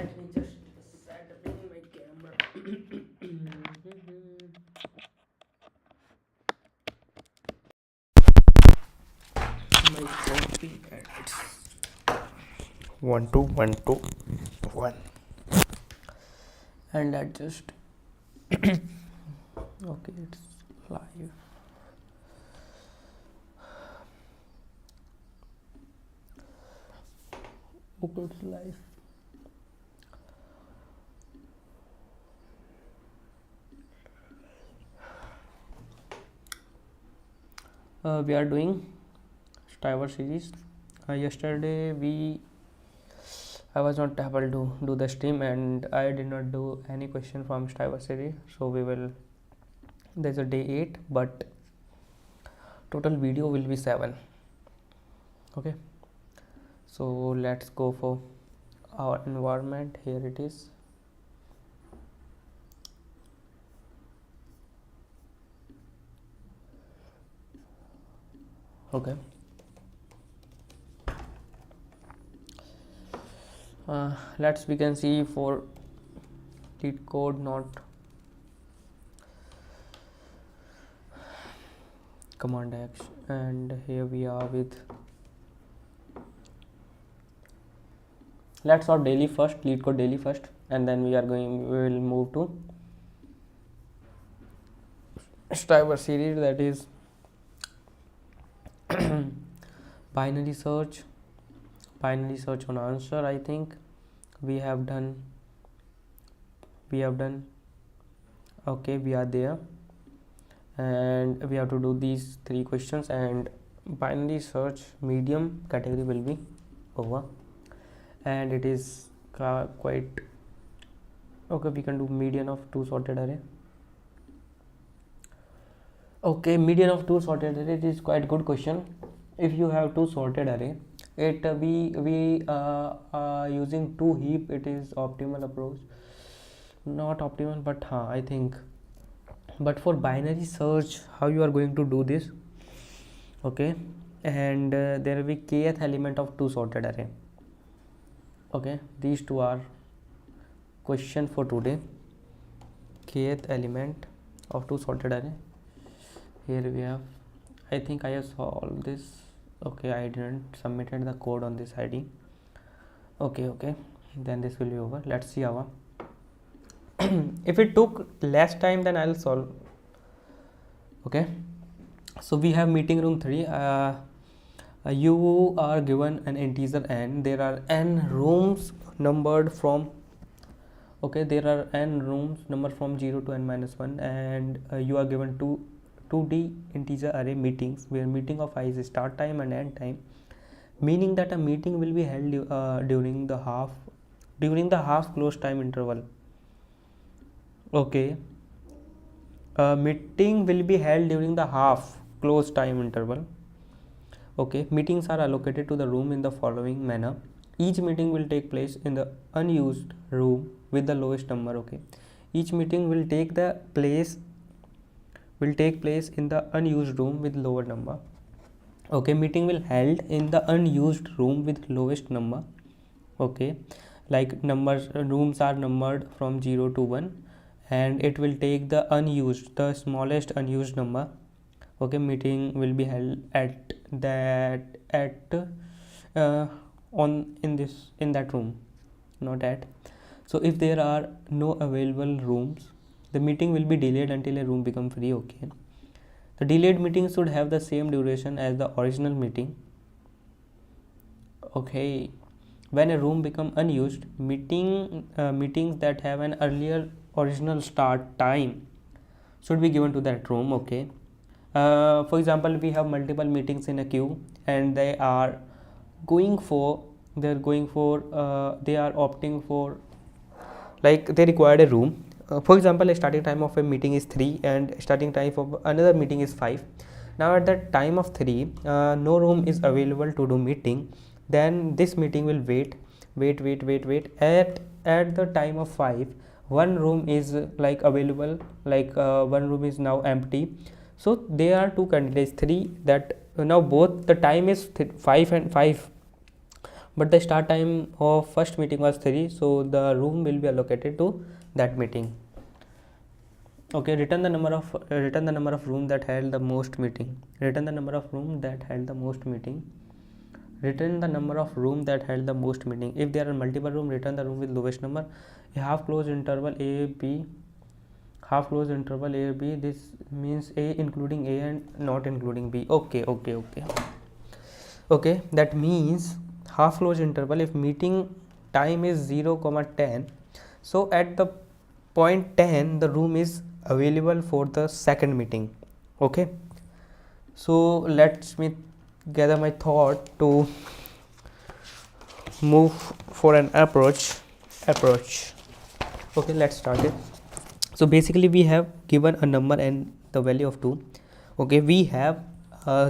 Let me just settle in my camera. My coffee and it's 1 2 1 2 1 and that just okay, it's live. Okay, it's live. We are doing Stiver series. Yesterday I was not able to do the stream and I did not do any question from Stiver series. So there's a day 8, but total video will be 7. Okay, so let's go for our environment. Here it is. Okay, we can see for LeetCode not command X, and here we are with let's sort daily first, LeetCode daily first, and then we will move to Stiver series, that is binary search on answer. I think we have done okay, we are there, and we have to do these 3 questions, and binary search medium category will be over, and it is quite okay. We can do median of 2 sorted array. Okay, median of 2 sorted array, it is quite good question. If you have 2 sorted array, it we using 2 heap, it is optimal approach. Not optimal, but I think. But for binary search, how you are going to do this? Okay, and there will be kth element of 2 sorted array. Okay, these 2 are question for today. Kth element of 2 sorted array. Here we have, I think I have solved this. Okay, I didn't submitted the code on this ID. Okay, then this will be over. Let's see our if it took less time, then I'll solve. Okay, so we have meeting room 3. You are given an integer n. There are n rooms numbered from there are n rooms numbered from 0 to n minus 1, and you are given 2D integer array meetings where meeting of I is start time and end time, meaning that a meeting will be held during the half close time interval. Okay, a meeting will be held during the half close time interval. Okay, meetings are allocated to the room in the following manner. Each meeting will take place in the unused room with the lowest number. Okay, each meeting will take place in the unused room with lower number. Okay, meeting will held in the unused room with lowest number. Okay, like rooms are numbered from 0 to 1, and it will take the smallest unused number. Okay, meeting will be held in that room, not at. So if there are no available rooms, the meeting will be delayed until a room become free. Okay, the delayed meeting should have the same duration as the original meeting. Okay, when a room become unused, meetings that have an earlier original start time should be given to that room. Okay, for example, we have multiple meetings in a queue, and they are opting for, like, they required a room. For example, a starting time of a meeting is 3 and starting time of another meeting is 5. Now at that time of 3, no room is available to do meeting. Then this meeting will wait at the time of 5. One room is available, one room is now empty. So there are 2 candidates, 3, that now both the time is 5 and 5. but the start time of first meeting was 3, so the room will be allocated to that meeting. Okay, return the number of room that held the most meeting. Return the number of room that held the most meeting. Return the number of room that held the most meeting. If there are multiple room, return the room with lowest number. A half closed interval A B. Half closed interval A B. This means A including A and not including B. Okay. That means half closed interval. If meeting time is 0, 10, so at the point 10 the room is available for the second meeting. Okay, so let me gather my thought to move for an approach. Okay, let's start it. So basically we have given a number and the value of 2. Okay, we have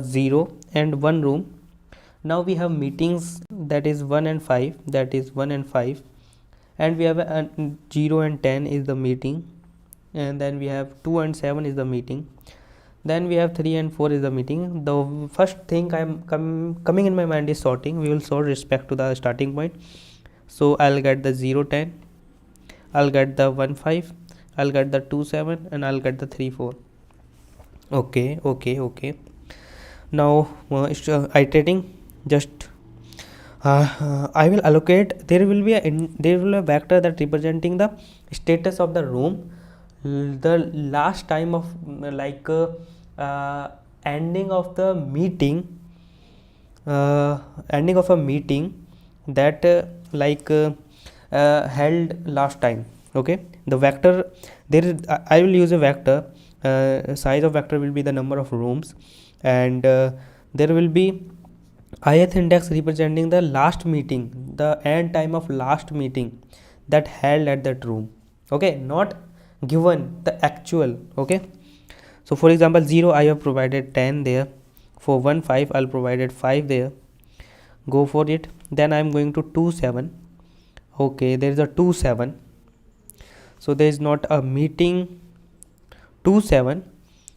0 and 1 room. Now we have meetings, that is 1 and 5, and we have a 0 and 10 is the meeting, and then we have 2 and 7 is the meeting, then we have 3 and 4 is the meeting. The first thing I'm coming in my mind is sorting. We will sort respect to the starting point. So I'll get the 0 10, I'll get the 1 5, I'll get the 2 7, and I'll get the 3 4. Okay. Now iterating. Just I will allocate. There will be a vector that representing the status of the room, the last time of ending of the meeting, ending of a meeting that held last time. Okay, the vector, there is I will use a vector. Size of vector will be the number of rooms, and there will be ith index representing the last meeting, the end time of last meeting that held at that room. Okay, not given the actual. Okay, so for example 0 I have provided 10 there, for 1 5 I'll provided 5 there, go for it. Then I'm going to 2 7. Okay, there is a 2 7, so there is not a meeting 2 7,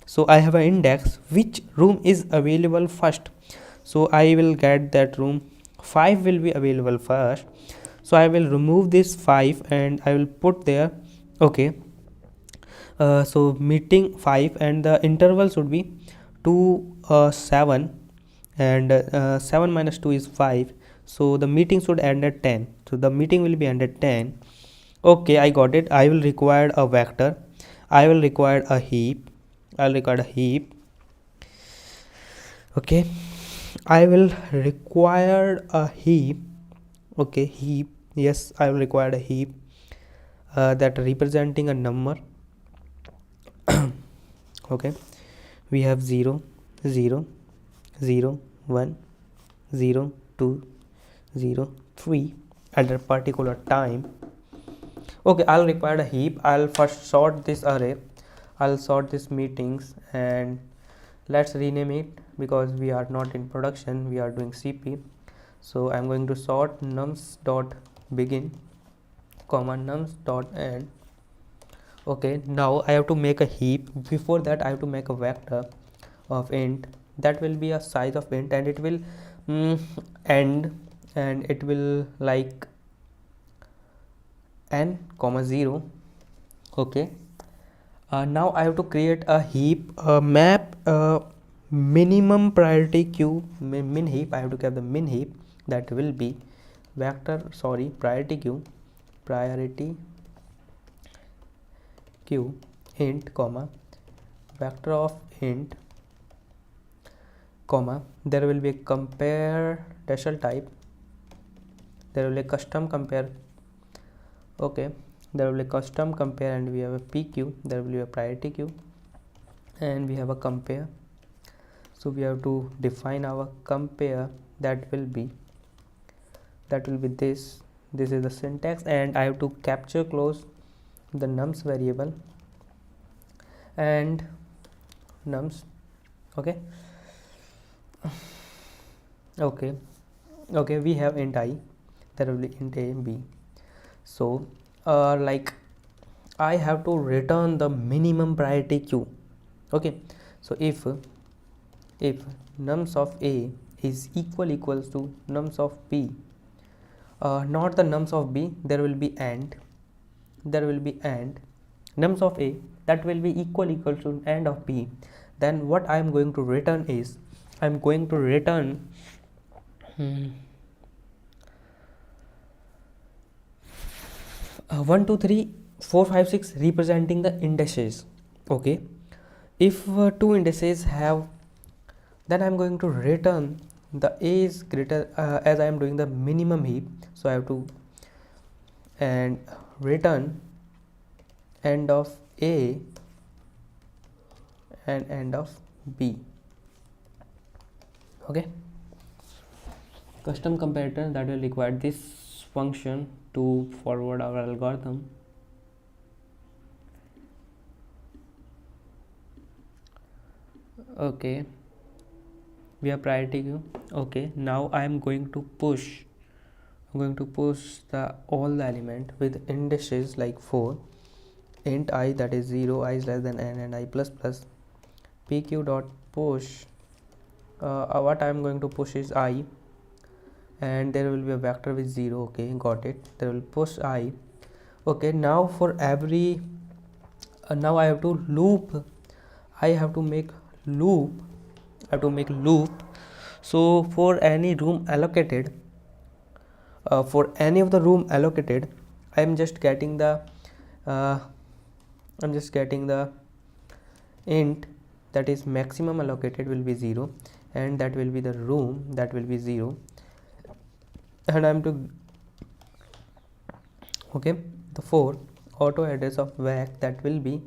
so I have an index which room is available first, so I will get that room 5 will be available first, so I will remove this 5 and I will put there. Okay, so meeting 5 and the interval should be 2 7, and 7 minus 2 is 5, so the meeting should end at 10, so the meeting will be end at 10. Okay, I got it. I will require a vector, I will require a heap, I'll require a heap. Okay, I will require a heap. Okay, heap, yes, I will require a heap that representing a number. Okay, we have 0 0 0 1 0 2 0 3 at a particular time. Okay, I'll require a heap. I'll first sort this array, I'll sort these meetings, and let's rename it because we are not in production, we are doing CP. So I'm going to sort nums dot begin comma nums dot end. Okay, now I have to make a heap. Before that I have to make a vector of int that will be a size of int, and it will end, and it will like n comma 0. Okay, now I have to create a heap, map minimum priority queue, min heap. I have to get the min heap that will be vector priority queue int comma vector of int comma, there will be a compare special type, there will be a custom compare. Okay, there will be a custom compare, and we have a pq, there will be a priority queue, and we have a compare. So we have to define our compare, that will be this is the syntax, and I have to capture close the nums variable and nums. Okay, we have int I, there will be int a b. So I have to return the minimum priority queue. Okay, so if nums of a is equals to nums of b, not the nums of b, there will be and nums of a, that will be equal to and of b. Then what I am going to return is, I am going to return 1 2 3 4 5 6 representing the indices. Okay, if two indices have, then I am going to return the a is greater, as I am doing the minimum heap, so I have to and return end of a and end of b. Okay, custom comparator that will require this function to forward our algorithm. Okay, we have priority queue. Okay, now I am going to push the all the element with indices like 4, int I, that is 0, I is less than n, and I plus plus. Pq dot push, what I am going to push is I, and there will be a vector with 0. Okay, got it. There will push I. Okay, now for every now I have to loop, I have to make loop. So for any room allocated, for any of the room allocated, I am just getting the int, that is maximum allocated will be 0, and that will be the room, that will be 0, and I am to okay, the 4 auto address of vac, that will be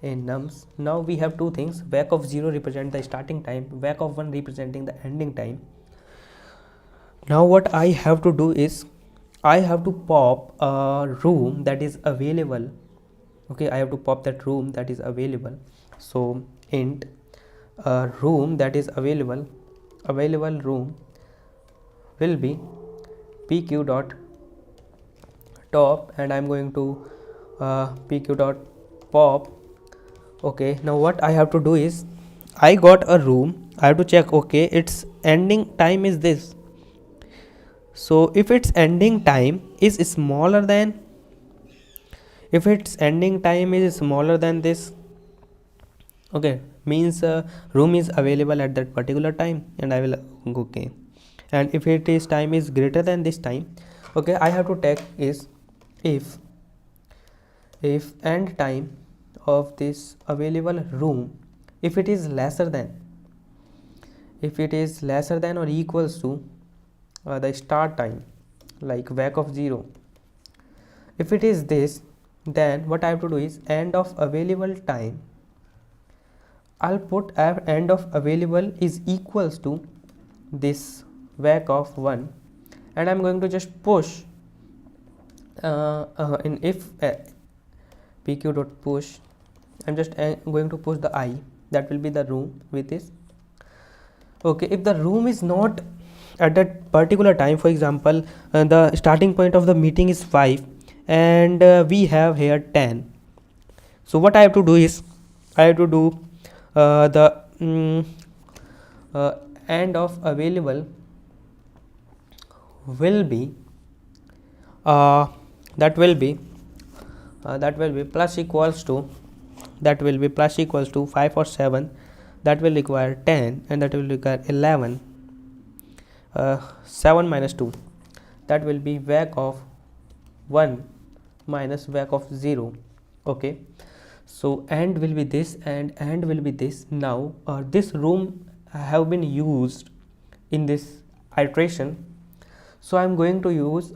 in nums. Now we have two things, vac of 0 represent the starting time, vac of 1 representing the ending time. Now what I have to do is, I have to pop a room that is available. Okay, I have to pop that room that is available. So int room that is available room will be pq dot top, and I'm going to pq dot pop. Okay, now what I have to do is, I got a room, I have to check, okay, its ending time is this. So if its ending time is smaller than, this, okay, means room is available at that particular time, and I will okay. And if it is time is greater than this time, okay, I have to take is if end time of this available room, if it is lesser than or equals to the start time, like vac of 0. If it is this, then what I have to do is end of available time, I'll put end of available is equals to this vac of 1, and I'm going to just push in if pq dot push, I'm just going to push the I, that will be the room with this. Okay, if the room is not at that particular time, for example, the starting point of the meeting is 5, and we have here 10. So what I have to do is, I have to do the end of available will be that will be plus equals to, 5 or 7, that will require 10, and that will require 11. 7 minus 2, that will be vac of 1 minus vac of 0. Okay, so end will be this and end will be this. Now this room have been used in this iteration, so I'm going to use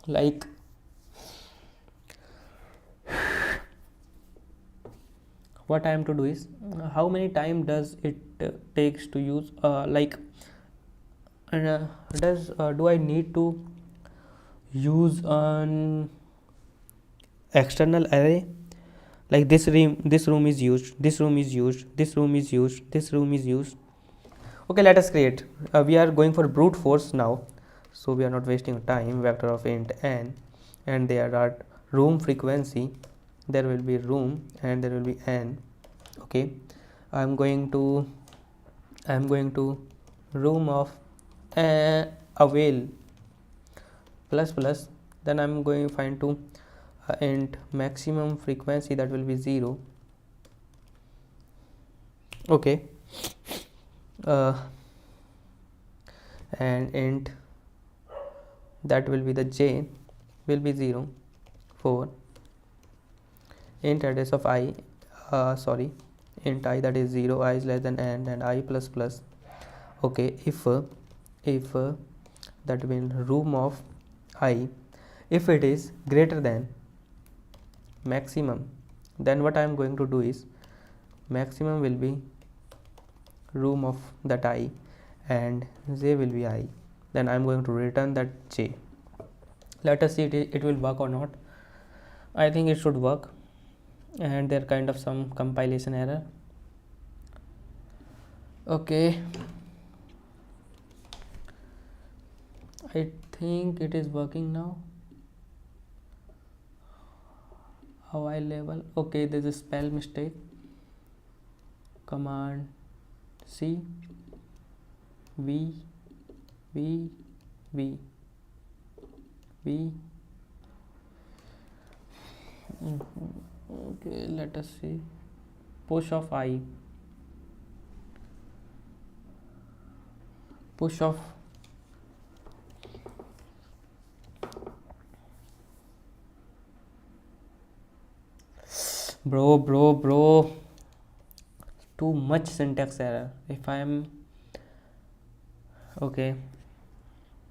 like what I am to do is, how many time does it takes to use do I need to use an external array, like this room is used, this room is used, this room is used, this room is used. Okay, let us create, we are going for brute force now, so we are not wasting time. Vector of int n, and there are room frequency, there will be room and there will be n. Okay, I'm going to room of avail plus plus, then I'm going to find to int maximum frequency, that will be 0. Okay, and int that will be the j will be 0. 4 int address of I, int I, that is 0, I is less than n, and I plus plus. Okay, if that means room of I, if it is greater than maximum, then what I am going to do is maximum will be room of that I and j will be I, then I am going to return that j. Let us see it will work or not. I think it should work, and there kind of some compilation error. Okay, I think it is working now. Hawaii level. Okay, there is a spell mistake. Command C V V V V. Okay, let us see. Push of I. Push of bro, too much syntax error. If I am okay,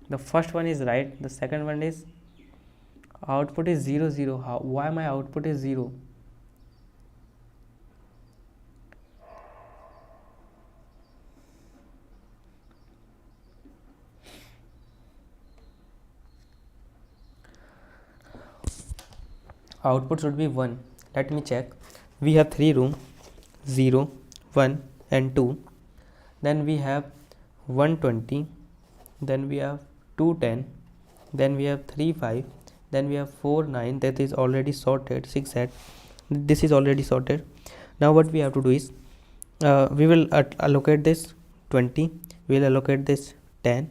the first one is right, the second one is output is 0 0. How, why my output is 0? Output should be 1. Let me check. We have 3 room, 0, 1 and 2. Then we have 120, then we have 210, then we have 3 5, then we have 4 9, that is already sorted. 6 8, this is already sorted. Now what we have to do is we will allocate this 20, we will allocate this 10,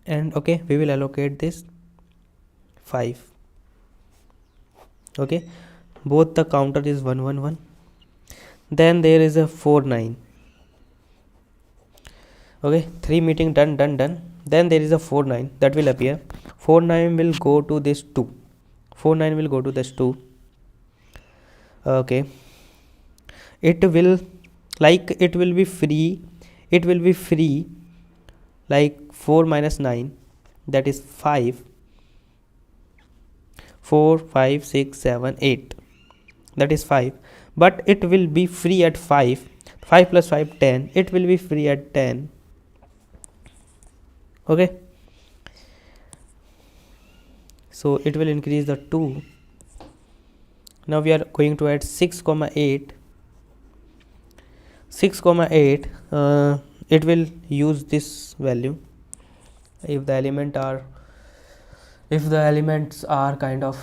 and okay, we will allocate this 5. Okay, both the counter is 1 1 1. Then there is a 4 9. Okay, 3 meeting done. Then there is a 4 9 that will appear. 4 9 will go to this 2. 4 9 will go to this 2. Okay, it will be free. It will be free like 4 minus 9, that is 5. 4 5 6 7 8, that is 5, but it will be free at 5. 5 plus 5 10, it will be free at 10. Okay, so it will increase the 2. Now we are going to add 6 comma 8. 6 comma 8, it will use this value if the elements are kind of,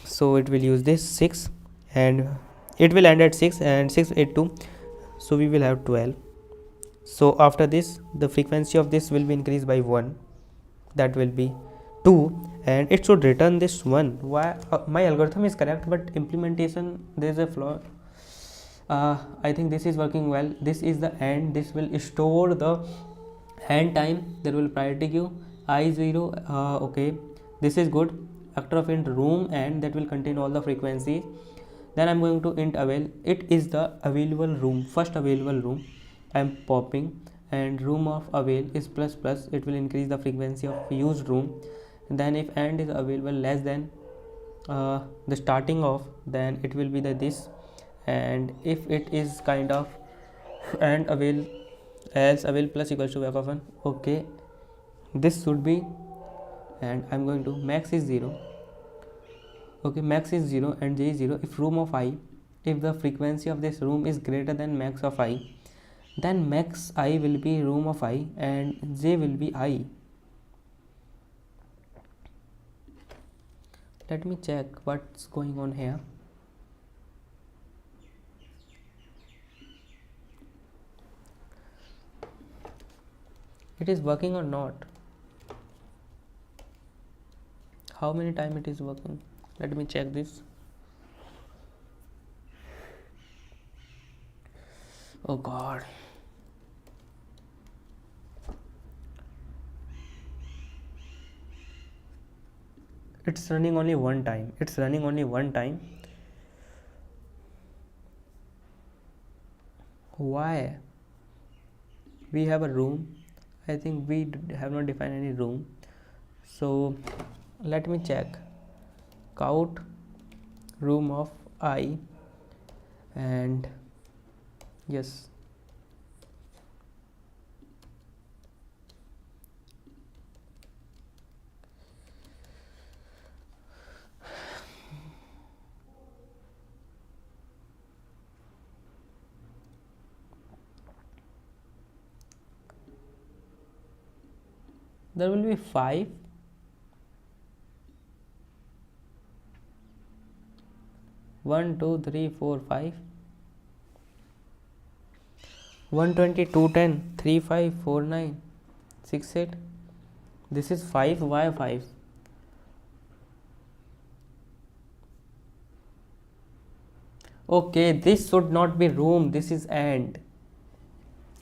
so it will use this 6 and it will end at 6 and 6 8 2, so we will have 12. So after this the frequency of this will be increased by 1, that will be 2, and it should return this 1. Why my algorithm is correct, but implementation there is a flaw. I think this is working well. This is the end. This will store the end time. There will priority queue I0. Okay, this is good. Vector of int room, and that will contain all the frequencies. Then I'm going to int avail. It is the available room, first available room I'm popping, and room of avail is plus plus. It will increase the frequency of used room. And then if end is available less than the starting of, then it will be the this. And if it is kind of and avail, else avail plus equals to back of 1. Okay, this should be, and I'm going to max is 0. Okay, max is 0 and j is 0. If room of I, if the frequency of this room is greater than max of I, then max I will be room of I and j will be I. Let me check what's going on here. It is working or not? how many time it is working. Let me check this. Oh god, it's running only one time. Why? We have a room. I think we have not defined any room. So let me check. Count room of I, and yes, there will be 5. 1 2 3 4 5. 120 210 3 5 4 9 6 8. This is 5. Why 5? Okay, this should not be room. This is and.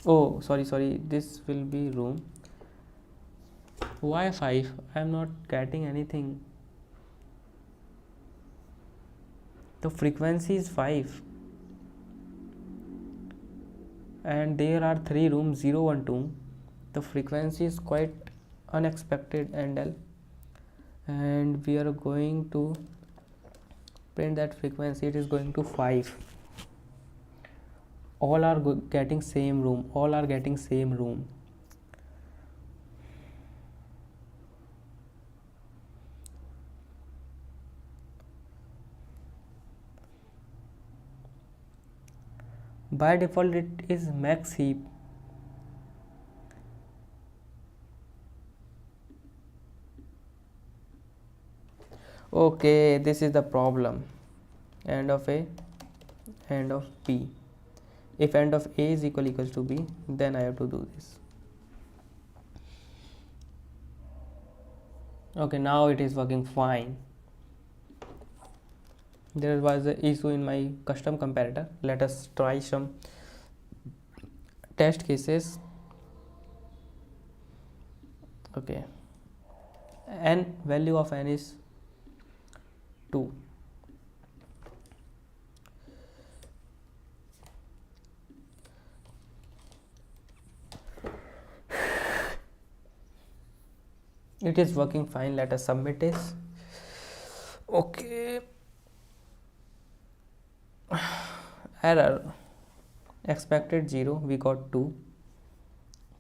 Oh, sorry. This will be room. Why 5? I am not getting anything. The frequency is 5. And there are 3 rooms 0 1 2. The frequency is quite unexpected, and we are going to print that frequency. It is going to 5. All are getting same room. By default it is max heap. Okay, this is the problem. End of A, end of B. If end of A is equals to B, then I have to do this. Okay, now it is working fine. There was an issue in my custom comparator. Let us try some test cases. Okay, n value of n is 2. It is working fine. Let us submit this. Okay, error expected 0, we got 2.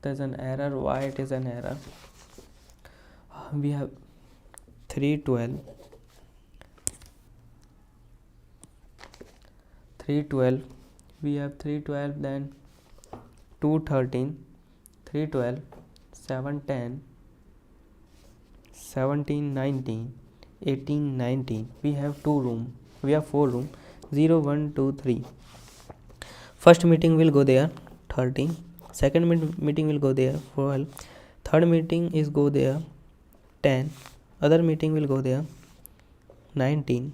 There's an error. Why it is an error? We have 312, we have 312, then 213, 312, 710, 17 19, 18 19. We have 4 room, 0 1 2 3. First meeting will go there 13, second meeting will go there 12, third meeting is go there 10, other meeting will go there 19.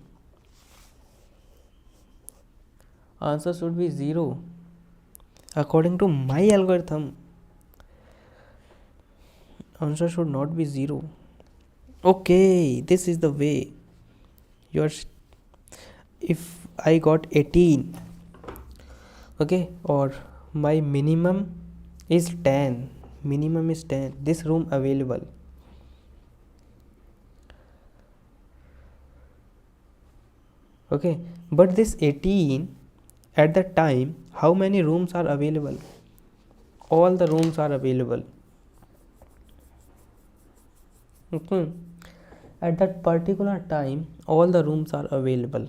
Answer should be 0 according to my algorithm. Answer should not be 0. Okay, this is the way. If I got 18, okay, or my minimum is 10, this room available. Okay, but this 18, at that time, how many rooms are available? All the rooms are available. Okay, at that particular time, all the rooms are available.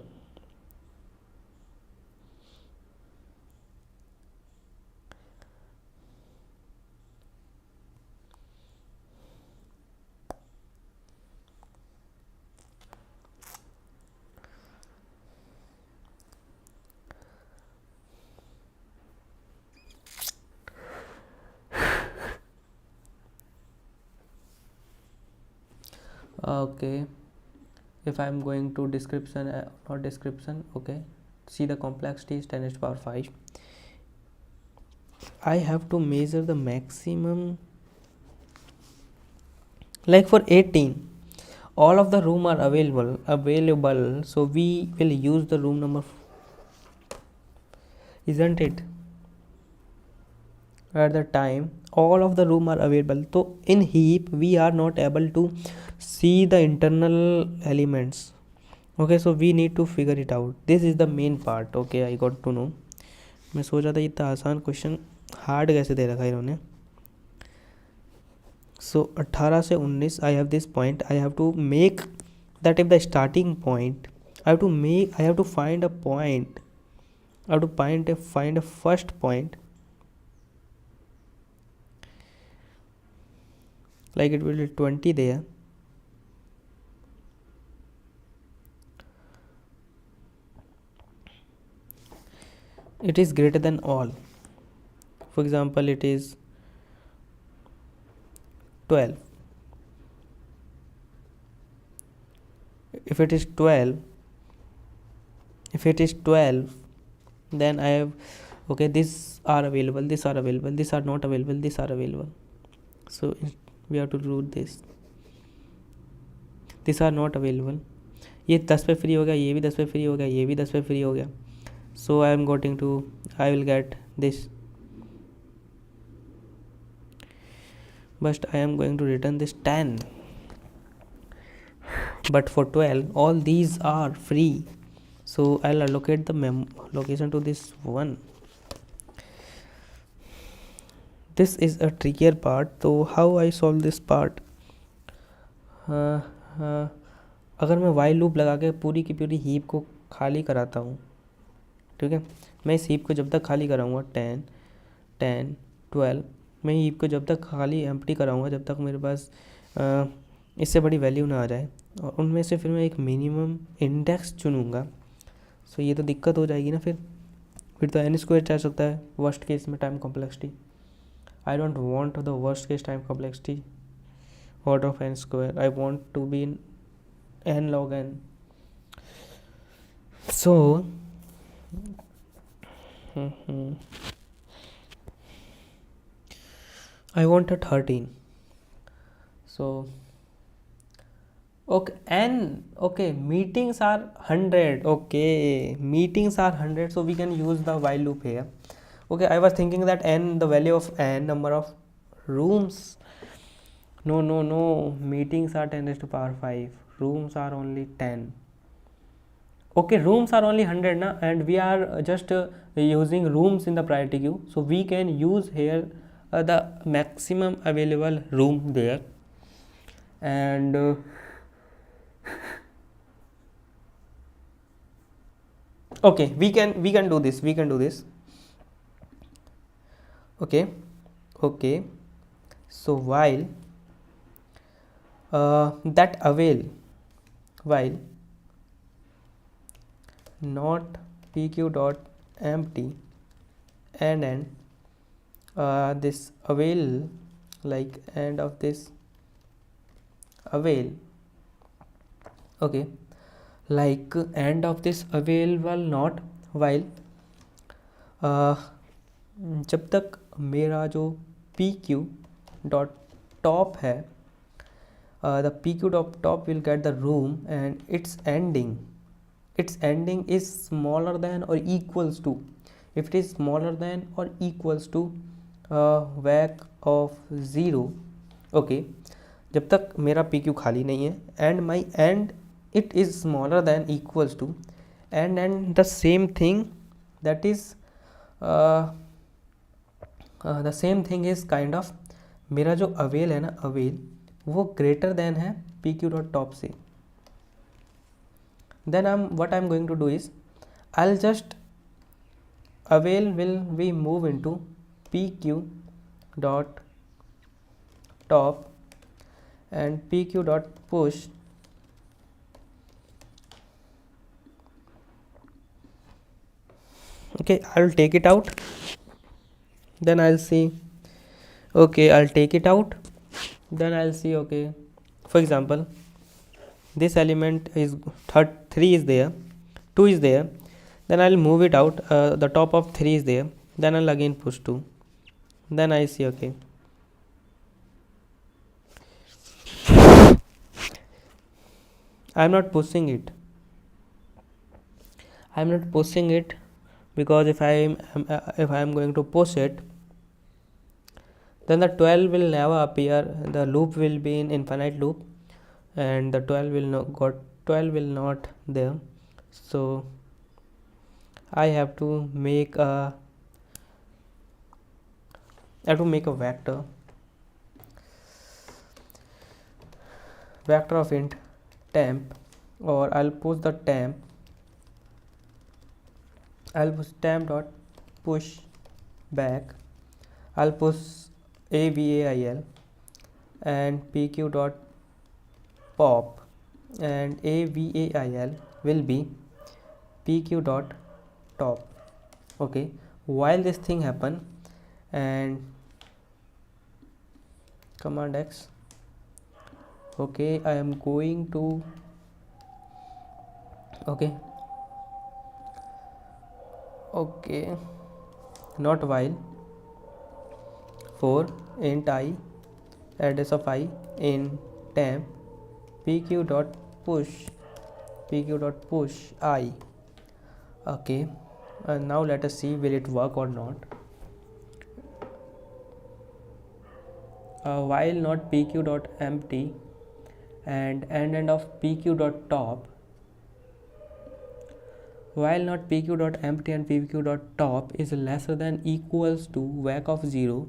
Okay, if I'm going to description, not description, okay, see the complexity is 10 to the power 5. I have to measure the maximum, like for 18 all of the room are available, so we will use the room number, isn't it? At the time all of the room are available, so in heap we are not able to see the internal elements. Okay, so we need to figure it out. This is the main part. Okay, I got to know. मैं सोचा था इतना आसान question hard कैसे दे रखा है इन्होंने. So 18 से 19 I have this point. I have to make that if the starting point, I have to find a point. I have to find a first point, like it will be 20 there. It is greater than all. For example, it is 12. If it is 12, then I have, okay, these are available, these are available, these are not available, these are available. So we have to do this. These are not available. ये 10 पे free हो गया, ये भी 10 पे free हो गया, ये भी 10 पे फ्री हो गया. So I will get this, but I am going to return this 10. But for 12 all these are free, so I'll allocate the location to this one. This is a trickier part. So how I solve this part? अगर मैं while loop लगा के पूरी की पूरी heap को खाली कराता हूँ, ठीक है, मैं इस हीप को जब तक खाली कराऊंगा 10 10 12, मैं हीप को जब तक खाली एम्प्टी कराऊंगा जब तक मेरे पास इससे बड़ी वैल्यू ना आ जाए, और उनमें से फिर मैं एक मिनिमम इंडेक्स चुनूंगा. सो ये तो दिक्कत हो जाएगी ना. फिर तो n स्क्वायर जा सकता है वर्स्ट केस में time complexity. I don't want the worst case time complexity order of n square. I want to be in n log n. So I want a 13. So okay, meetings are 100. Okay, meetings are 100, so we can use the while loop here. Okay, I was thinking that n, the value of n, number of rooms. No, meetings are 10 to the power 5, rooms are only 10. Okay, rooms are only 100 na, and we are just using rooms in the priority queue, so we can use here the maximum available room there. And okay, we can do this. Okay, so while that avail, while not pq dot empty and this avail, like end of this avail, okay, like end of this available not while जब तक मेरा जो pq dot top है, the pq dot top will get the room and its ending is smaller than or equals to, if it is smaller than or equals to vac of 0. okay, जब तक मेरा pq खाली नहीं है and my end it is smaller than equals to and the same thing, that is the same thing is kind of मेरा जो avail है ना, avail वो greater than है pq dot top से. Then what I'm going to do is I'll just avail will be move into pq dot top and pq dot push okay. I'll take it out, then I'll see. Okay, I'll take it out, then I'll see. Okay, for example, this element is 3 is there, 2 is there, then I'll move it out, the top of 3 is there, then I'll again push 2, then I see okay. I'm not pushing it, because if I'm going to push it, then the 12 will never appear, the loop will be in infinite loop, and the 12 will not there. So I have to make a vector of int temp, or I'll push the temp, I'll push temp dot push back, I'll push AVAIL and PQ dot pop, and AVAIL will be PQ dot top. Okay, while this thing happen, and command X, okay, I am going to, okay, not while, for int I, address of I in temp PQ dot push I. Okay, and now let us see will it work or not. While not PQ dot empty and end of PQ dot top, while not PQ dot empty and PQ dot top is lesser than equals to vac of 0,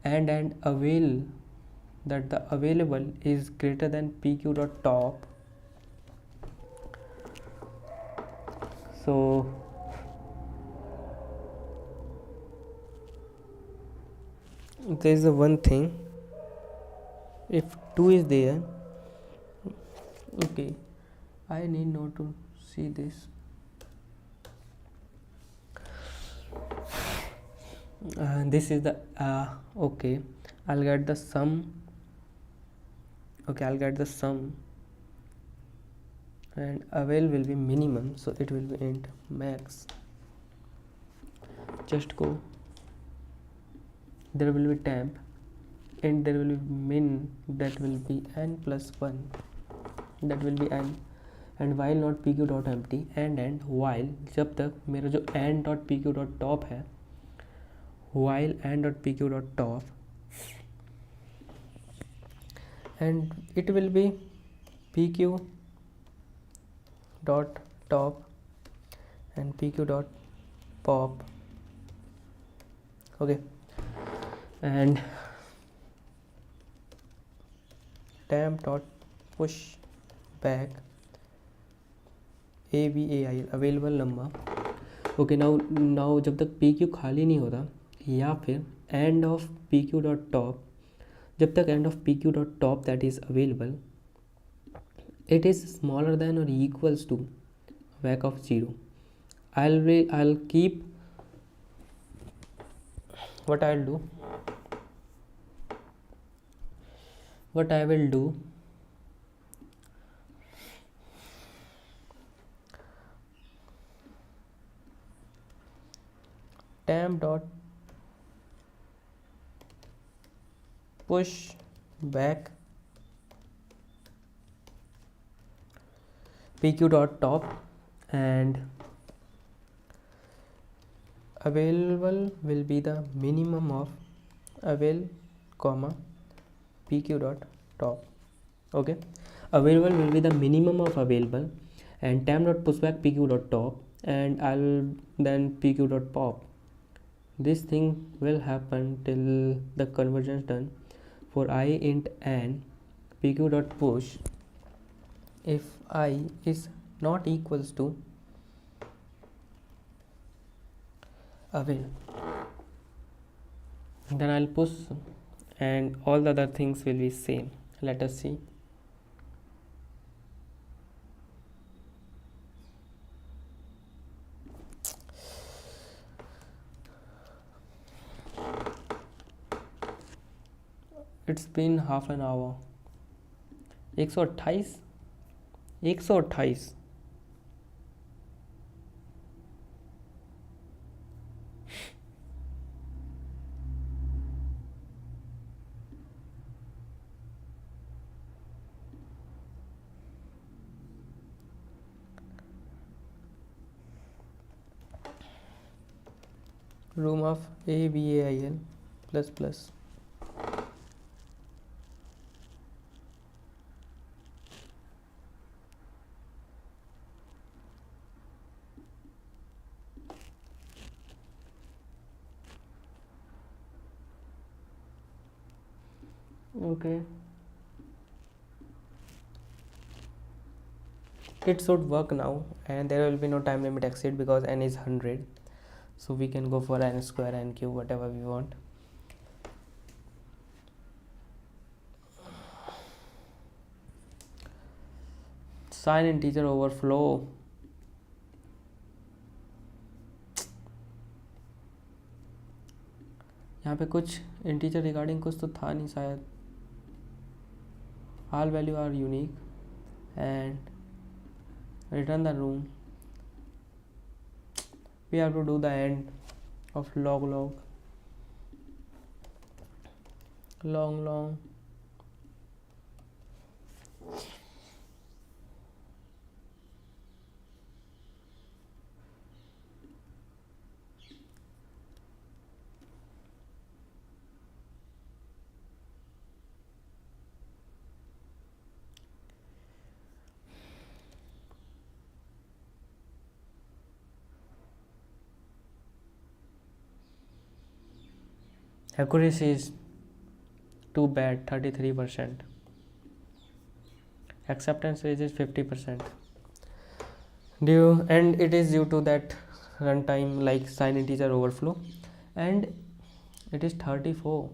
and avail that the available is greater than PQ dot top. So there is the one thing, if 2 is there, okay, I need not to see this. This is the okay, I'll get the sum, and avail will be minimum, so it will be int max. Just go, there will be temp, and there will be min, that will be n plus 1, that will be n, and while not pq dot empty and while, जब तक मेरा जो n dot pq dot top है, while n dot pq dot top, and it will be pq dot top and pq dot pop. Okay, and temp dot push back AVAIL available number. Okay, now जब तक PQ खाली नहीं होता, या फिर end of PQ dot top, जब तक end of PQ dot top that is available, it is smaller than or equals to vac of 0, I'll keep, what I will do, temp dot push back PQ dot top, and available will be the minimum of avail comma PQ dot top. Okay, available will be the minimum of available, and temp dot pushback PQ dot top, and I'll then PQ dot pop. This thing will happen till the conversion is done. For I int n PQ dot push, if I is not equals to avail, then I'll push, and all the other things will be same. Let us see. It's been half an hour. 128 128। Room of ABAIL plus plus okay. It should work now, and there will be no time limit exceed because n is 100, so we can go for n square, n cube, whatever we want. Sign integer overflow. यहाँ पे कुछ integer regarding कुछ तो था नहीं शायद. All value are unique and return the room. We have to do the end of log long. Accuracy is too bad, 33%. Acceptance rate is 50%. And it is due to that runtime like sign integer overflow, and it is 34.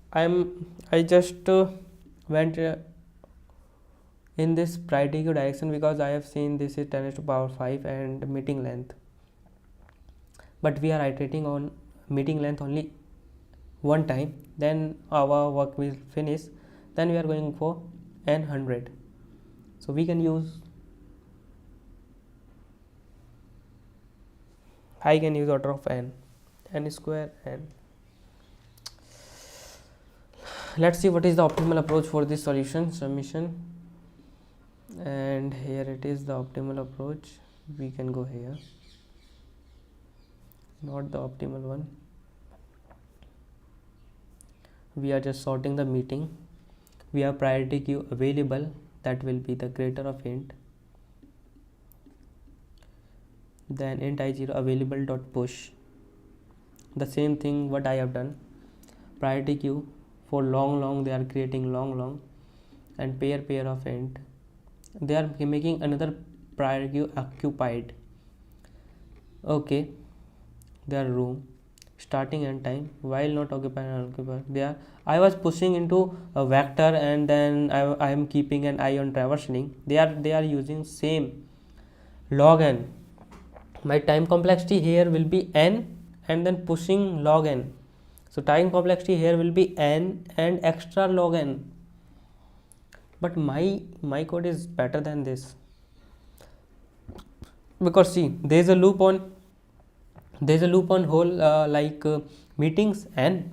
I just went in this priority queue direction because I have seen this is 10 to the power 5 and meeting length, but we are iterating on meeting length only one time, then our work will finish. Then we are going for n100, so we can use, I can use order of n square n. Let's see what is the optimal approach for this solution submission, and here it is the optimal approach. We can go here, not the optimal one. We are just sorting the meeting. We have priority queue available, that will be the greater of int, then int i0 available dot push. The same thing what I have done. Priority queue for long, they are creating long, and pair of int, they are making another priority queue occupied. Okay, their room starting and time while not occupied and occupied. I was pushing into a vector, and then I am keeping an eye on traversing. They are using same log n. My time complexity here will be n, and then pushing log n. So time complexity here will be n and extra log n. But my code is better than this, because see, there is a loop on whole meetings and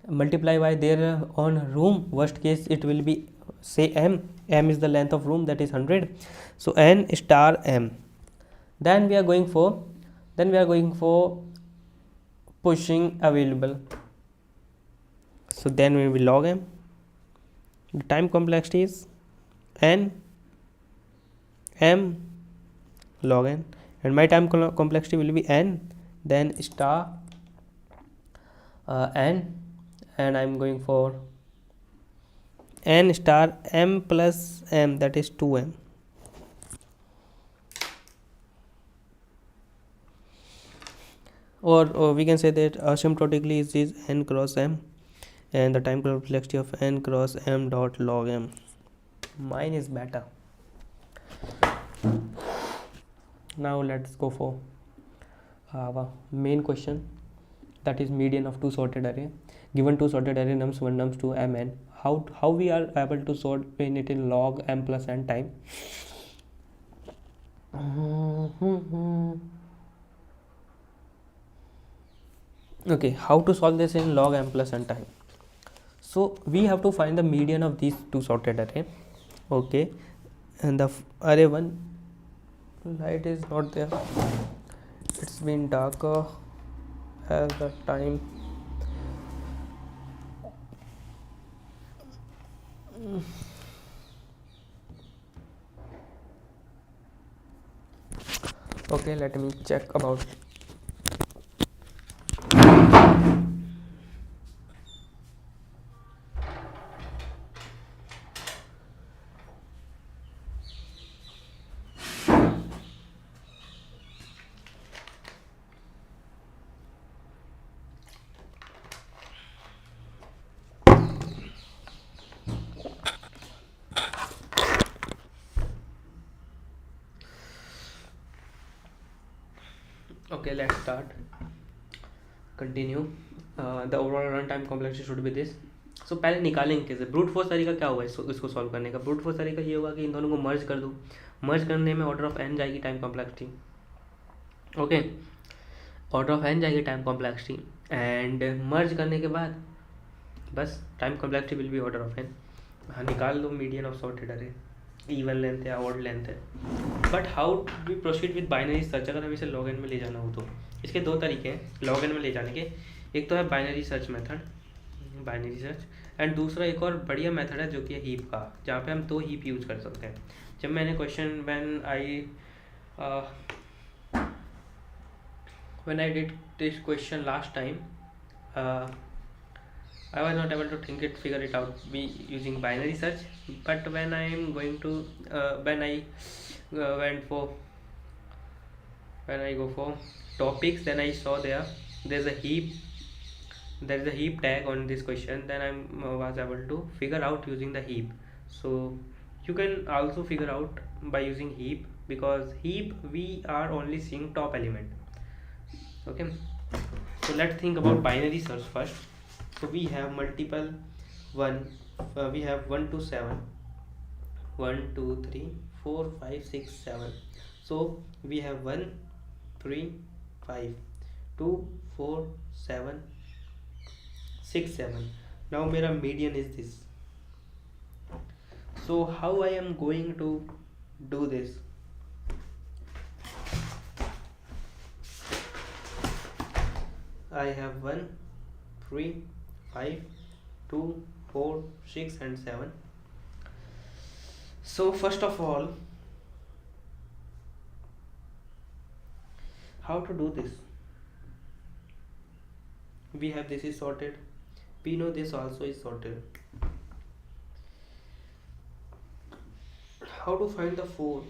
multiply by their on room. Worst case it will be, say, m is the length of room, that is 100, so n star m. Then we are going for pushing available, so then we will log m. The time complexity is n m log n, and my time complexity will be n, then star n, and I'm going for n star m plus m, that is 2m. Or we can say that asymptotically it is n cross m, and the time complexity of n cross m dot log m. Mine is better. Now let's go for our main question. that is median of two sorted array. Given two sorted array nums1 nums2 mn, how we are able to sort in it in log m plus n time. Okay, how to solve this in log m plus n time? So we have to find the median of these two sorted array. Okay, and the array 1, light is not there, it's been darker as the time. Okay, let me check about. Okay, let's start. Continue. The overall runtime complexity should be this. So पहले निकालेंगे कैसे. Brute force तरीका क्या हुआ है इसको solve करने का. ब्रूट फोर्स तरीका ये होगा कि इन दोनों को मर्ज कर दूँ. मर्ज करने में ऑर्डर ऑफ n जाएगी time complexity. Okay, order of n जाएगी टाइम कॉम्प्लेक्सिटी, एंड मर्ज करने के बाद बस time complexity will be order of n. हाँ, निकाल दो median of sorted array, even length है, ऑड लेंथ है. But how we proceed with binary search. अगर हमें इसे लॉग एन में ले जाना हो तो इसके दो तरीके हैं लॉग एन में ले जाने के. एक तो है binary search method, binary search, and दूसरा एक और बढ़िया मेथड है जो कि है हीप का, जहाँ पे हम दो हीप यूज़ कर सकते हैं. जब मैंने question when I did this question last time, I was not able to figure it out using binary search. But when I am going to when I go for topics, then I saw there's a heap tag on this question. Then I was able to figure out using the heap. So you can also figure out by using heap, because heap we are only seeing top element. Okay, so let's think about binary search first. So we have multiple we have 1 to 7, 1 2 3 4 5 6 7. So we have 1 3 5 2 4 7 6 7. Now मेरा median is this. So how I am going to do this? I have 1 3 5 2 4 6 and 7. So first of all, how to do this? We have this is sorted, we know this also is sorted. How to find the 4?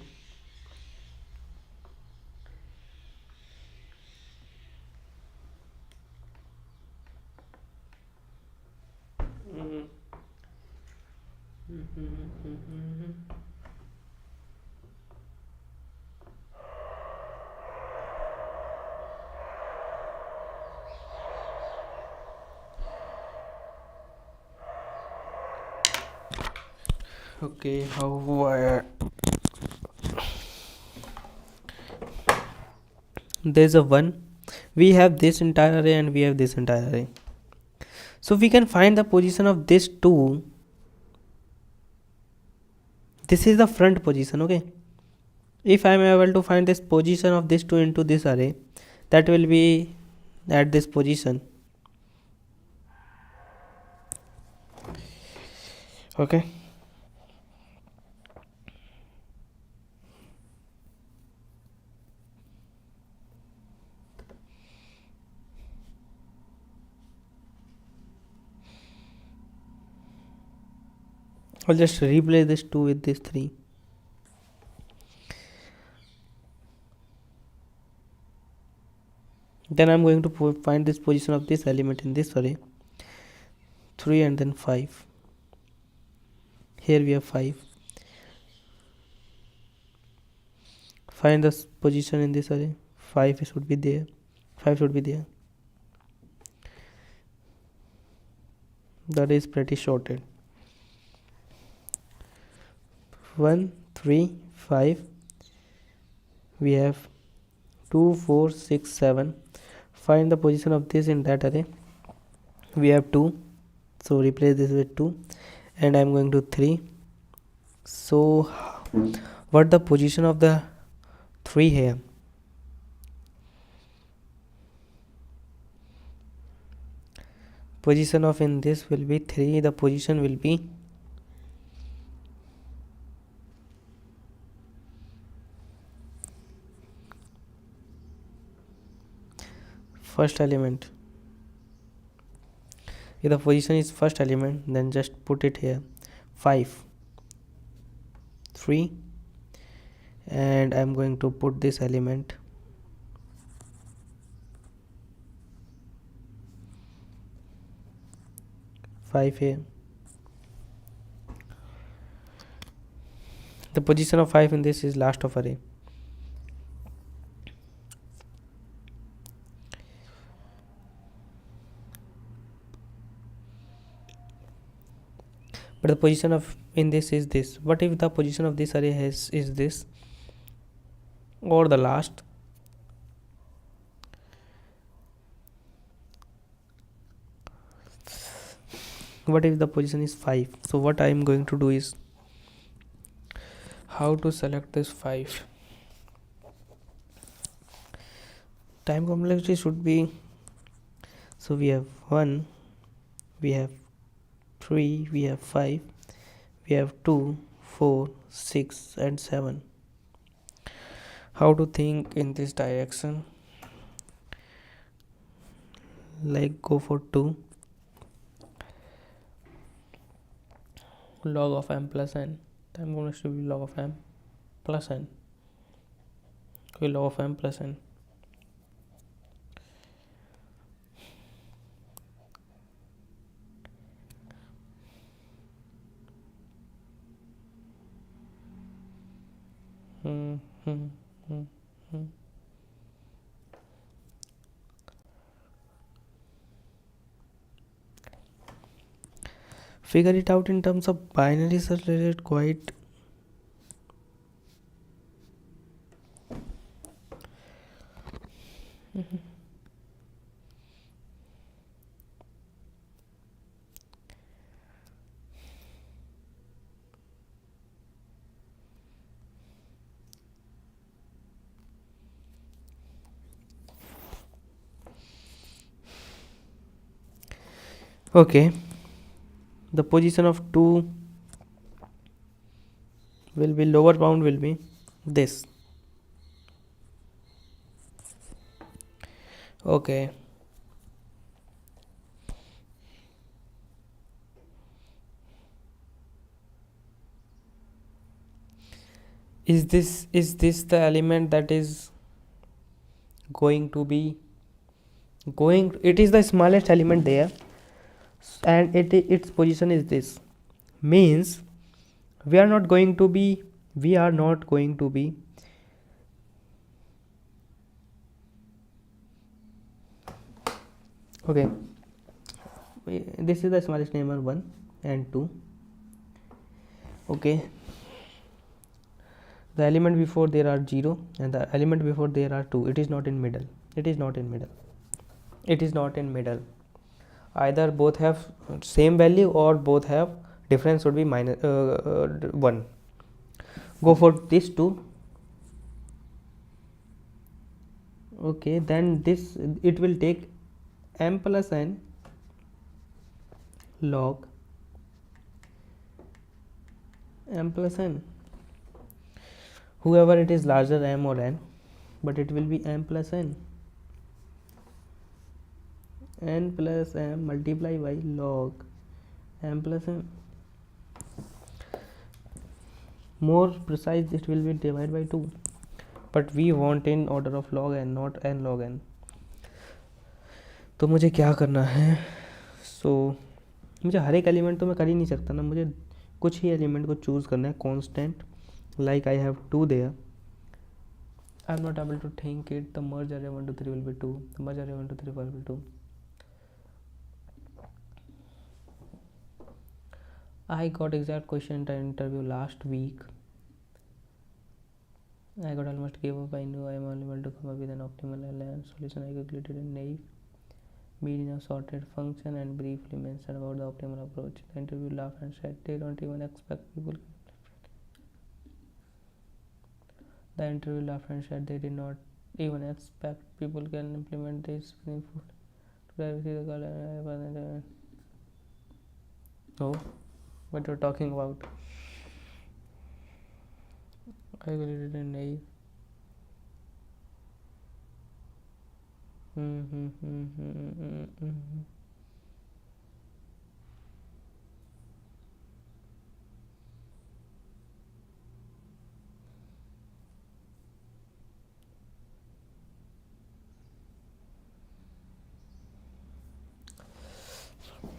Okay, there's a 1, we have this entire array and we have this entire array. So we can find the position of this 2. This is the front position. Okay, if I am able to find this position of this 2 into this array, that will be at this position. Okay, I'll just replace this 2 with this 3. Then I'm going to find this position of this element in this array, 3 and then 5. Here we have 5. Find the position in this array. 5 should be there. 5 should be there. that is pretty sorted. 1 3 5, we have 2 4 6 7. Find the position of this in that array. We have 2, so replace this with 2, and I'm going to 3. So what the position of the 3 here? Position of in this will be 3. The position will be first element. If the position is first element, then just put it here 5 3, and I'm going to put this element five here. The position of 5 in this is last of array. But the position of in this is this. What if the position of this array is this, or the last? What if the position is 5? So what I am going to do is, how to select this 5? Time complexity should be, so we have 1, we have 3, we have 5, we have 2 4 6 and 7. How to think in this direction? Like go for 2, log of m plus n. Time complexity will be log of m plus n. Okay, log of m plus n. Figure it out in terms of binary search related quite okay. The position of 2 will be, lower bound will be this. Okay, is this the element that is going to be going, it is the smallest element there, and its position is this. Means we are not going to be okay, this is the smallest number 1 and 2. Okay, the element before there are 0 and the element before there are 2. It is not in middle. Either both have same value or both have difference would be minus 1. Go for this 2. Okay, then this, it will take m plus n log m plus n, whoever it is larger, m or n, but it will be m plus n plus m multiply by log m plus n. More precise, it will be divided by 2, but we want in order of log n, not n log n. तो मुझे क्या करना है? मुझे हर एक element तो मैं कर ही नहीं सकता ना, मुझे कुछ ही एलिमेंट को चूज़ करना है constant. Like I have 2 there. I'm not able to think it. The merge array 1 2 3 will be 2. The merge array 1 2 3 4 will be 2. I got exact question in the interview last week. I got almost gave up. I knew I am unable to come up with an optimal alliance solution. I calculated a naive median of sorted function and briefly mentioned about the optimal approach. The interview laughed and said they don't even expect people. The interview laughed and said they did not even expect people can implement this meaningful. No, what you're talking about? I calculated a naive.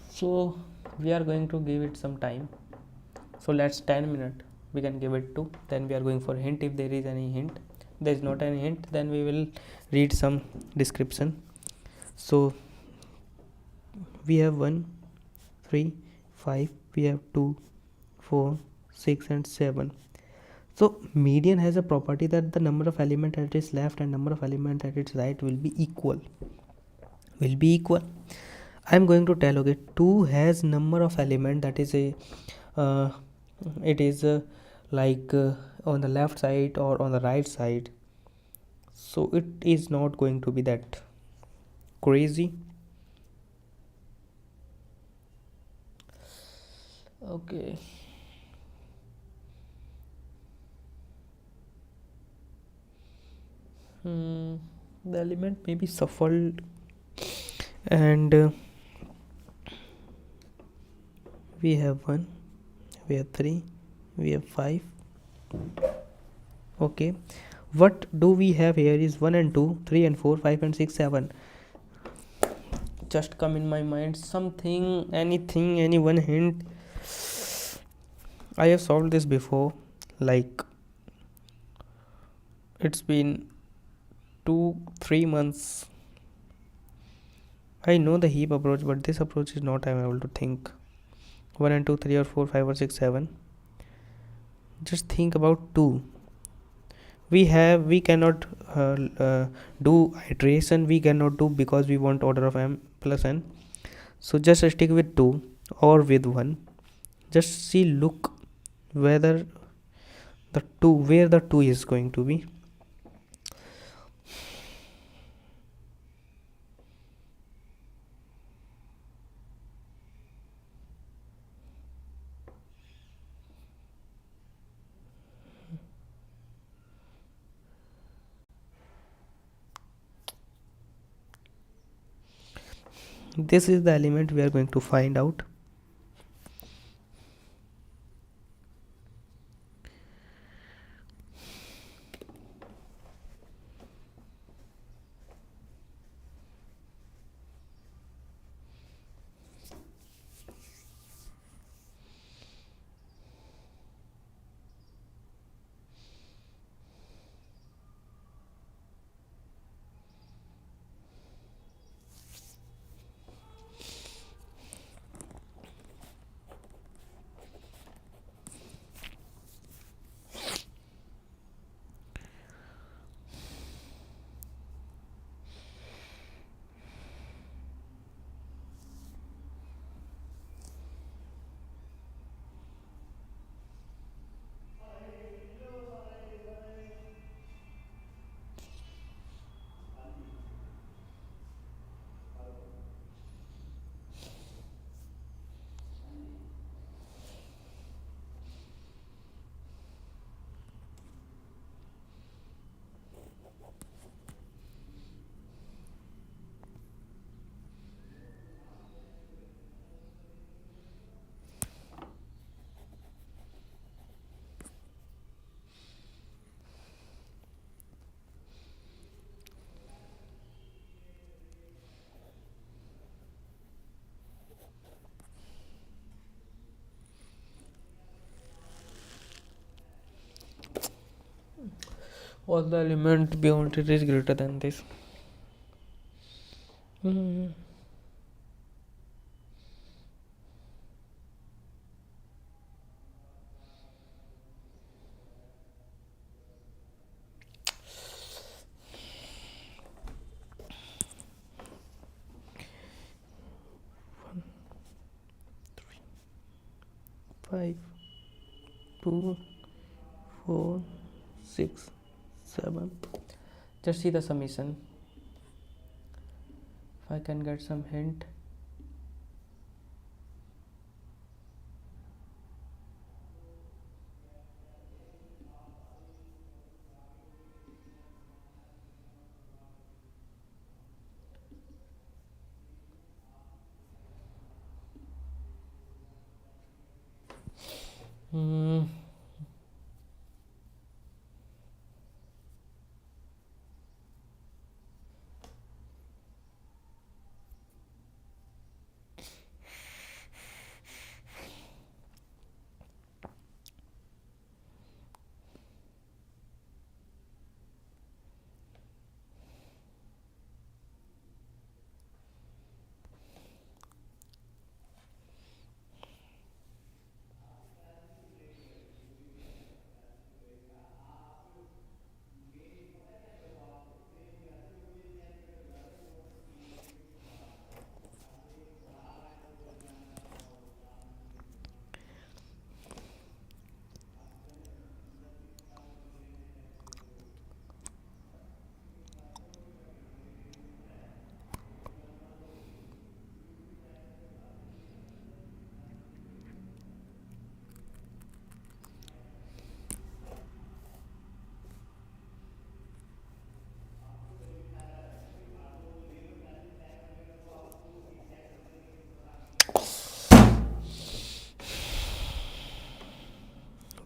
So we are going to give it some time. So let's 10 minutes we can give it to. Then we are going for hint. If there is any hint, there is not any hint, then we will read some description. So we have 1, 3, 5, we have 2, 4, 6 and 7. So median has a property that the number of element at its left and number of element at its right will be equal. I am going to tell, okay, 2 has number of element that is a it is like on the left side or on the right side, so it is not going to be that crazy. Okay, the element may be shuffled and we have 1, we have 3, we have 5. Okay, what do we have here is 1 and 2, 3 and 4, 5 and 6, 7. Just come in my mind something, anything, any one hint. I have solved this before, like it's been 2-3 months. I know the heap approach, but this approach is not. I'm able to think 1 and 2, 3 or 4, 5 or 6, 7. Just think about 2. We cannot do iteration, we cannot do because we want order of m plus n. So just stick with 2 or with 1. Just see, look whether where the 2 is going to be. This is the element we are going to find out. All the element beyond it is greater than this. 5, 2, 4, 6, 7. Just see the summation. If I can get some hint. Hmm.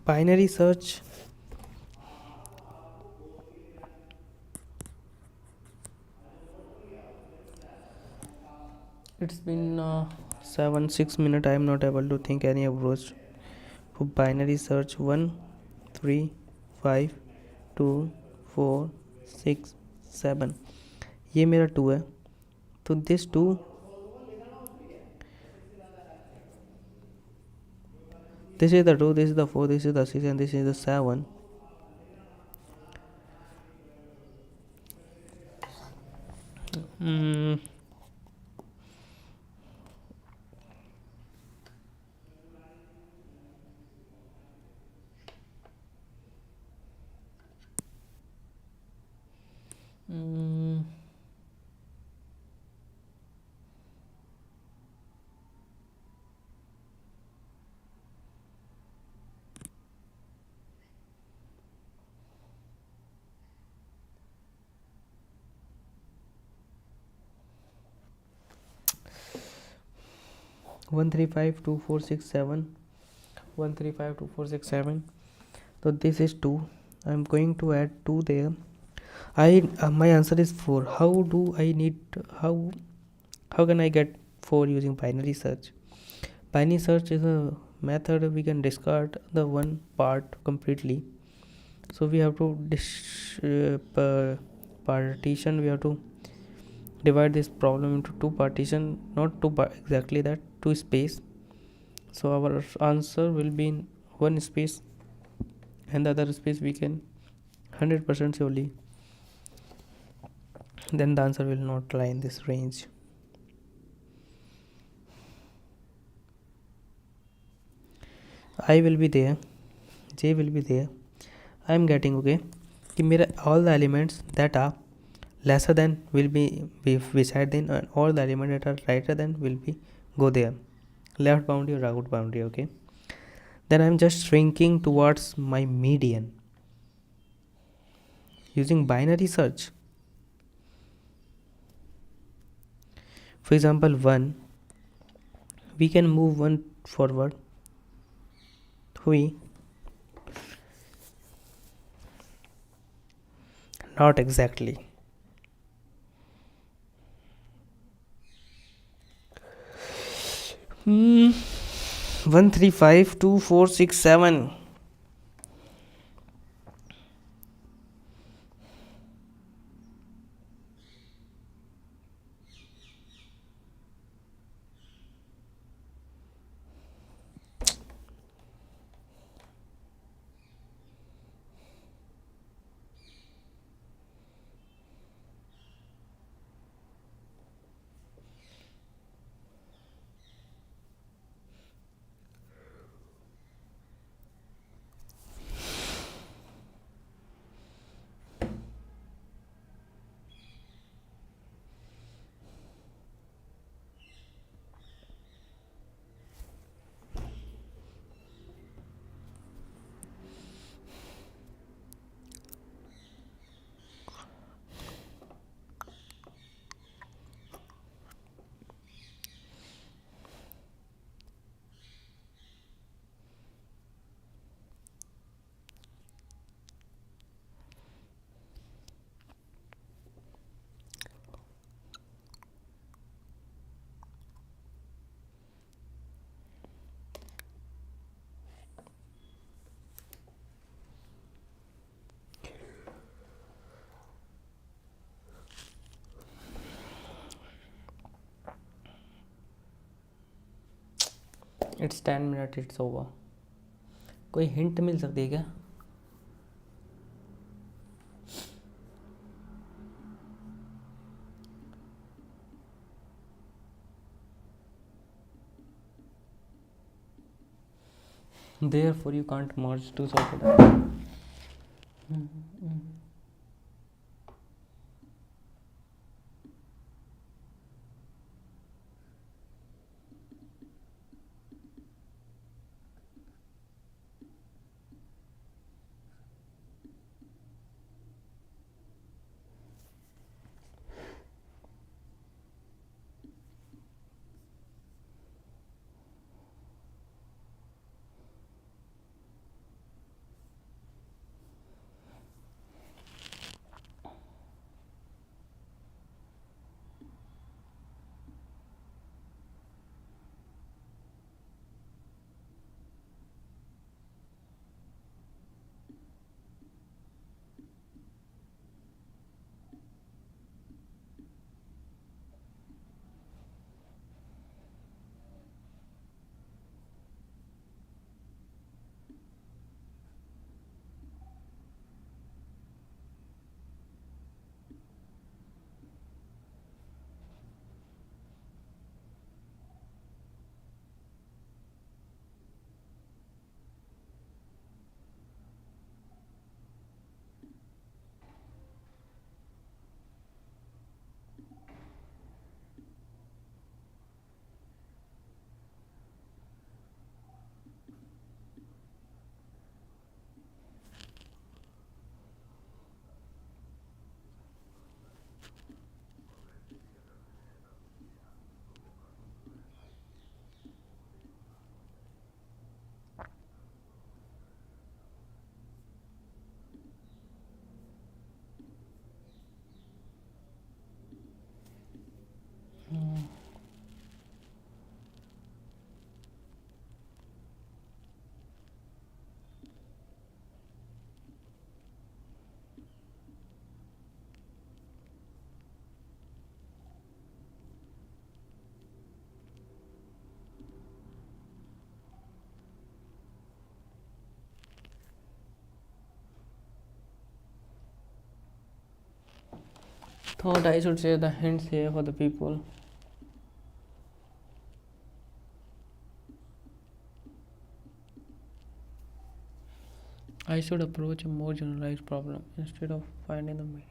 Binary search. It's been 7 6 minutes. I am not able to think any approach for binary search. 1, 3, 5, 2, 4, 6, 7. ये मेरा 2 है. तो this 2, this is the 2, this is the 4, this is the 6, and this is the 7. Mm. Mm. 1 3 5 2 4 6 7. 1 3 5 2 4 6 7. So this is 2. I'm going to add 2 there. My answer is 4. How can I get 4 using binary search? Binary search is a method we can discard the one part completely. So we have to partition. We have to divide this problem into 2 partition, not 2 exactly that, 2 space. So our answer will be in 1 space, and the other space we can 100% surely, then the answer will not lie in this range. I will be there, J will be there. I am getting okay कि मेरा all the elements that are lesser than will be beside then, and all the elements that are greater than will be go there, left boundary or right boundary. Okay, then I'm just shrinking towards my median using binary search. For example, 1, we can move 1 forward. We not exactly. Hmm. 1 3 5 2 4 6 7. It's 10 minutes, it's over. कोई hint मिल सकती है क्या? Therefore you can't merge two sorted array. Thought I should say the hints here for the people. I should approach a more generalized problem instead of finding the medium.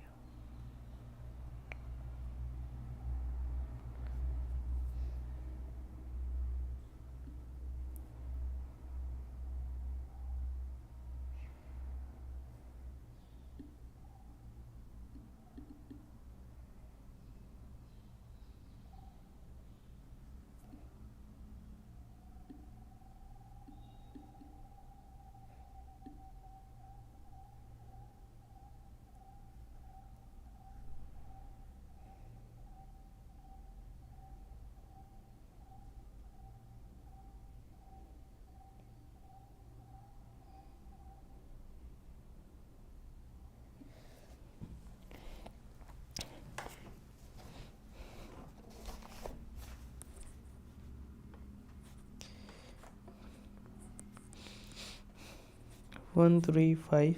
One, 3, 5,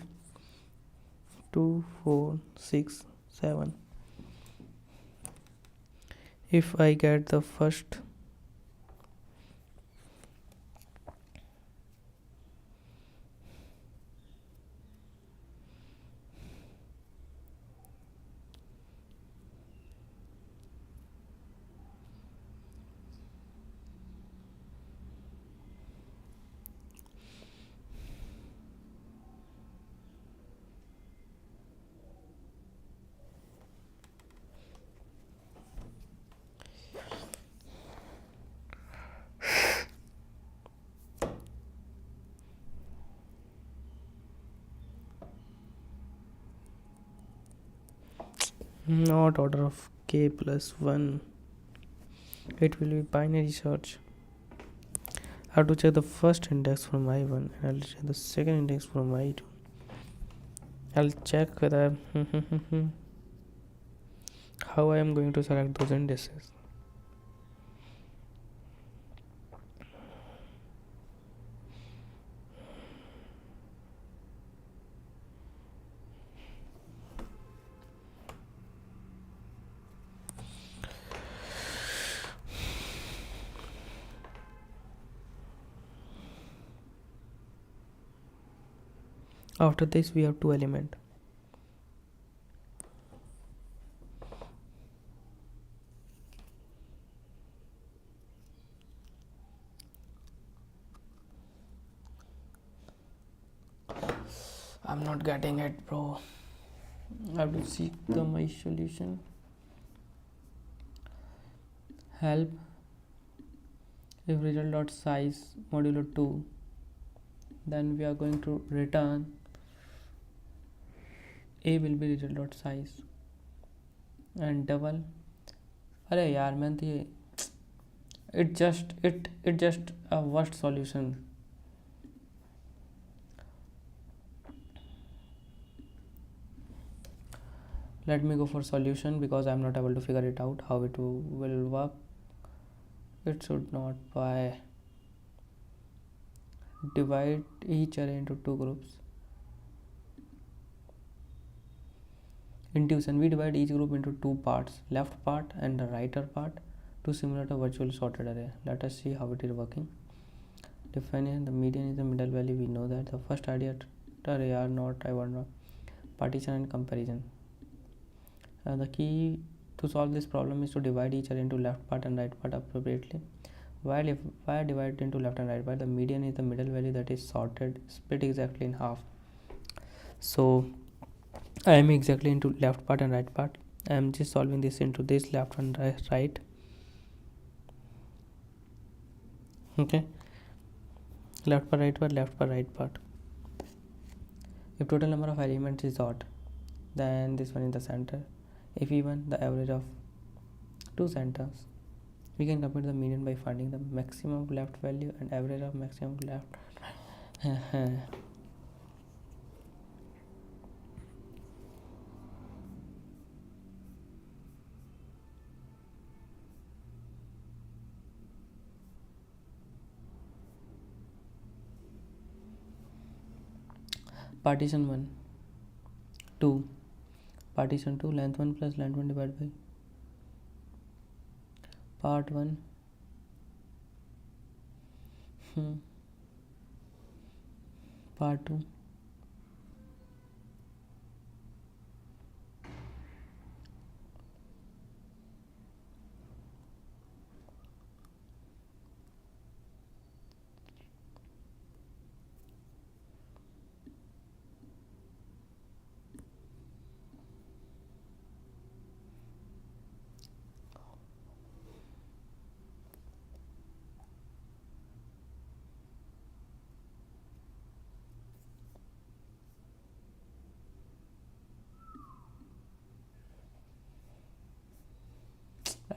2, 4, 6, 7. If I get the first not order of k plus 1, it will be binary search. I have to check the first index from I1 and I'll check the second index from I2. I'll check whether how I am going to select those indices. After this we have two element. I'm not getting it, bro. I have to seek my solution. Help if result dot size modulo 2, then we are going to return a will be result dot size and double. अरे यार मैं तो ये it just a worst solution. Let me go for solution because I'm not able to figure it out how it will work. It should not by divide each array into two groups. Intuition, we divide each group into two parts, left part and the right part, to simulate a virtual sorted array. Let us see how it is working. Defining the median is the middle value. We know that the first idea array are not, I want not partition and comparison. The key to solve this problem is to divide each array into left part and right part appropriately. While if I divide into left and right part, the median is the middle value that is sorted, split exactly in half. So I am exactly into left part and right part. I am just solving this into this left and right. Okay, left part, right part, left part, right part. If total number of elements is odd, then this one in the center. If even, the average of two centers. We can compute the median by finding the maximum left value and average of maximum left. Partition 1 2, partition 2, length 1 plus length 1 divided by part 1 part 2.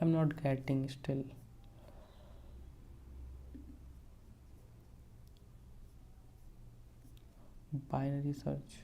I'm not getting still. Binary search.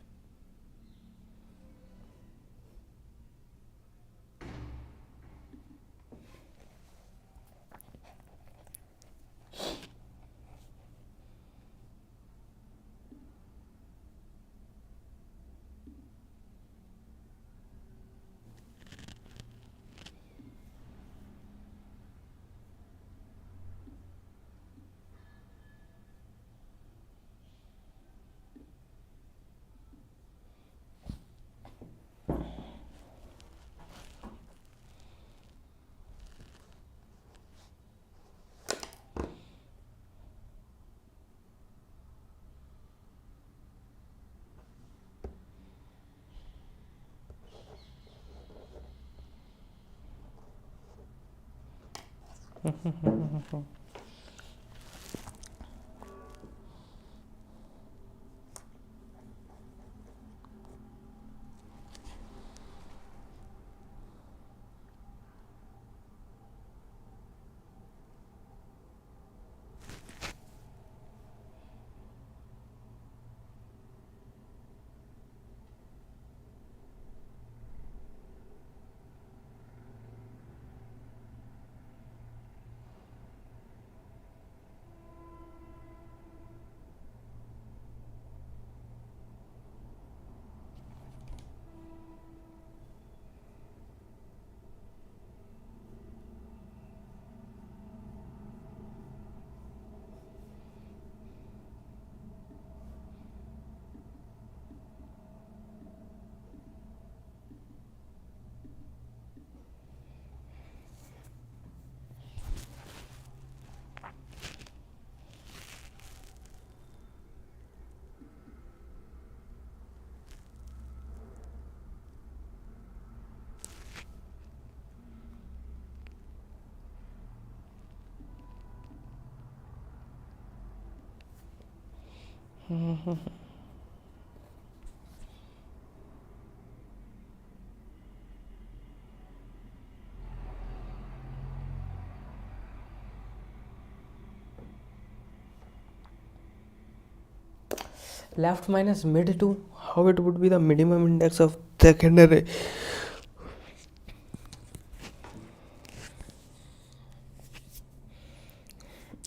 Left minus mid 2, how it would be the minimum index of second array?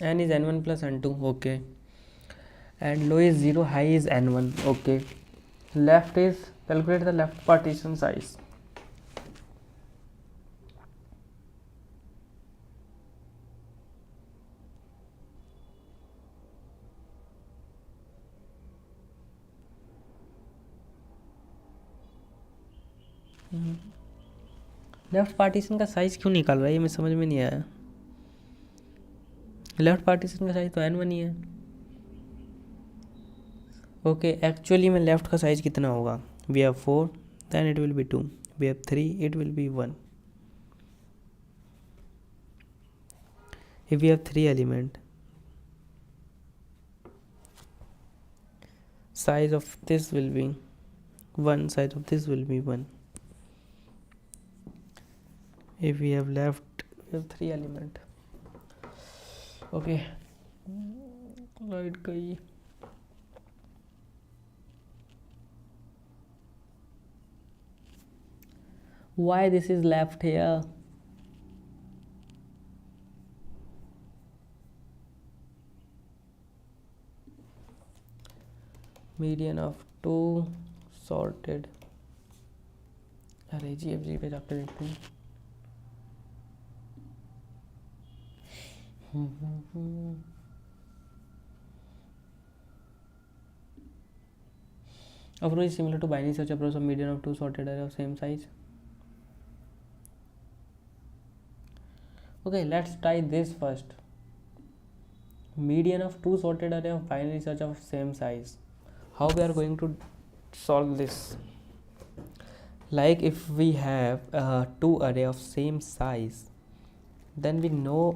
N is n1 plus n2, okay, and low is 0, high is n1, okay. Left is, calculate the left partition size. Left partition का size क्यों निकाल रहा है ये मैं समझ में नहीं आया. लेफ्ट पार्टीशन का साइज तो n1 ही है. ओके, एक्चुअली में लेफ्ट का साइज कितना होगा? We have 4, then it will be 2, we have 3, it will be 1. if we have 3 element, size of this will be 1, size of this will be 1. if we have left, we have 3 element. Okay, light गई. Why this is left here? Median of 2 sorted. अरे GFG पे जाकर देखते हैं. Approach is similar to binary search approach of median of 2 sorted array of same size. Okay, let's try this first. Median of 2 sorted array of binary search of same size. How we are going to solve this? Like if we have 2 array of same size, then we know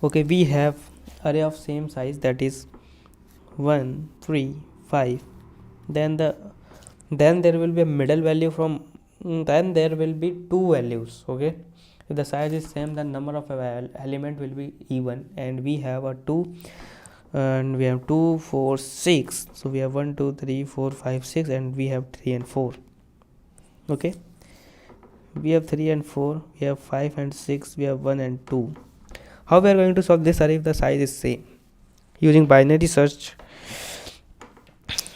okay, we have array of same size, that is 1, 3, 5. Then there will be a middle value from, then there will be 2 values. Okay, if the size is same, then number of element will be even, and we have a 2, and we have 2, 4, 6. So we have 1, 2, 3, 4, 5, 6, and we have 3 and 4. Okay, we have 3 and 4, we have 5 and 6, we have 1 and 2. How we are going to solve this array if the size is same? Using binary search.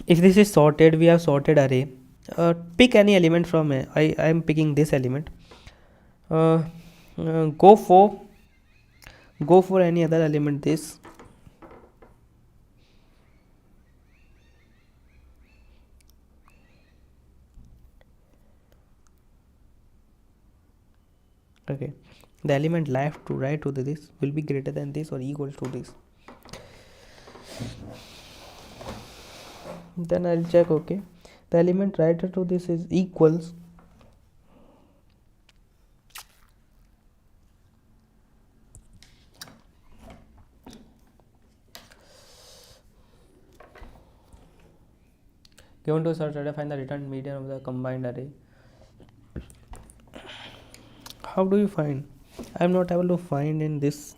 If this is sorted, we have sorted array. Pick any element from I am picking this element. Go for any other element. This. Okay, the element left to right to this will be greater than this or equal to this. Then I'll check. Okay, the element right to this is equals. Given to search array, find the return median of the combined array. How do you find? I am not able to find in this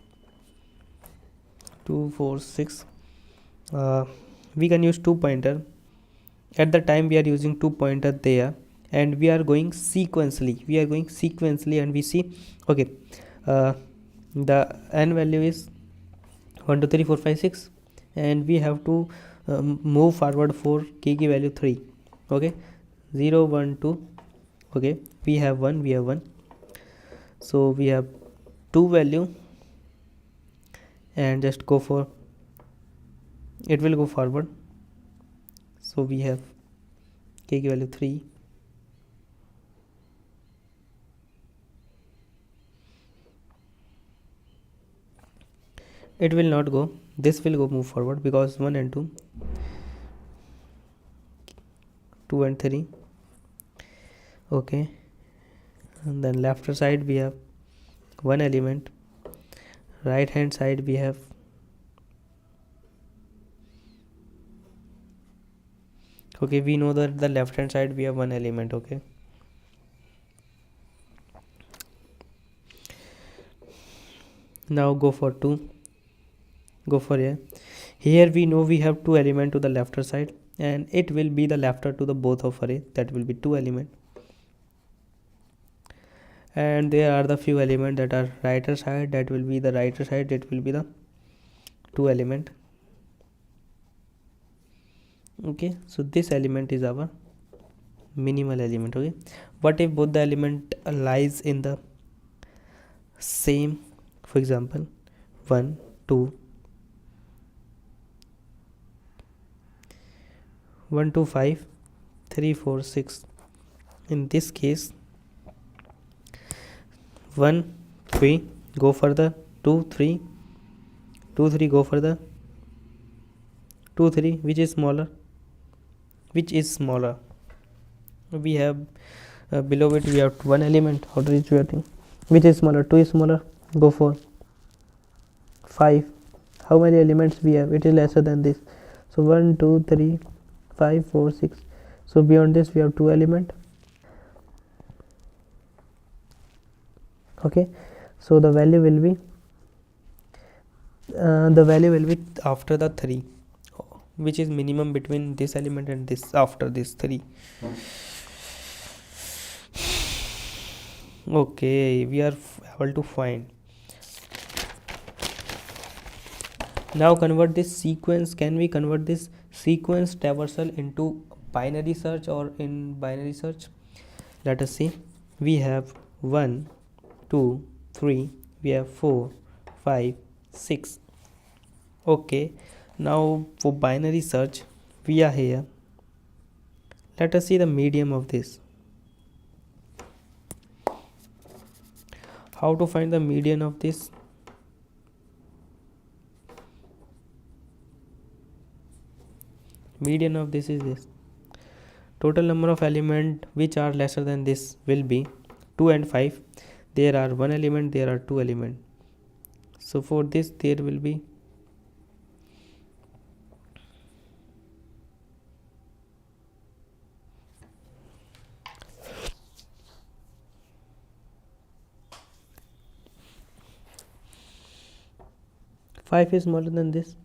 2, 4, 6. We can use 2 pointer. At the time we are using 2 pointer there, and we are going sequentially. And we see, okay, the n value is 1, 2, 3, 4, 5, 6, and we have to move forward for k की value 3. Okay, 0, 1, 2. Okay, we have 1. So we have 2 value, and just go for, it will go forward. So we have k की value 3. It will not go, this will go move forward because 1 and 2, 2 and 3. Okay, and then left side we have 1 element, right hand side we have Okay, we know that the left hand side we have one element. Okay, now go for 2, go for a. Here we know we have two element to the left side, and it will be the left to the both of array, that will be two element. And there are the few element that are right side, that will be the right side, it will be the two element. Okay, so this element is our minimal element. Okay, what if both the element lies in the same, for example 1 2 1 2 5 3 4 6. In this case 1 3 go for the 2 3 2 3 go for the 2 3, which is smaller, which is smaller. We have below it we have one element. How do you think which is smaller? 2 is smaller, go for 5. How many elements we have? It is lesser than this. So 1 2 3 5 4 6. So beyond this we have two element. Okay, so the value will be after the 3, which is minimum between this element and this, after this 3. Okay, we are able to find. Now convert this sequence. Can we convert this sequence traversal into binary search or in binary search? Let us see. We have 1 2 3, we have 4 5 6. Okay, now for binary search we are here. Let us see the medium of this. How to find the median of this? Median of this is this. Total number of element which are lesser than this will be 2 and 5. There are one element, there are two element. So for this there will be five is smaller than this.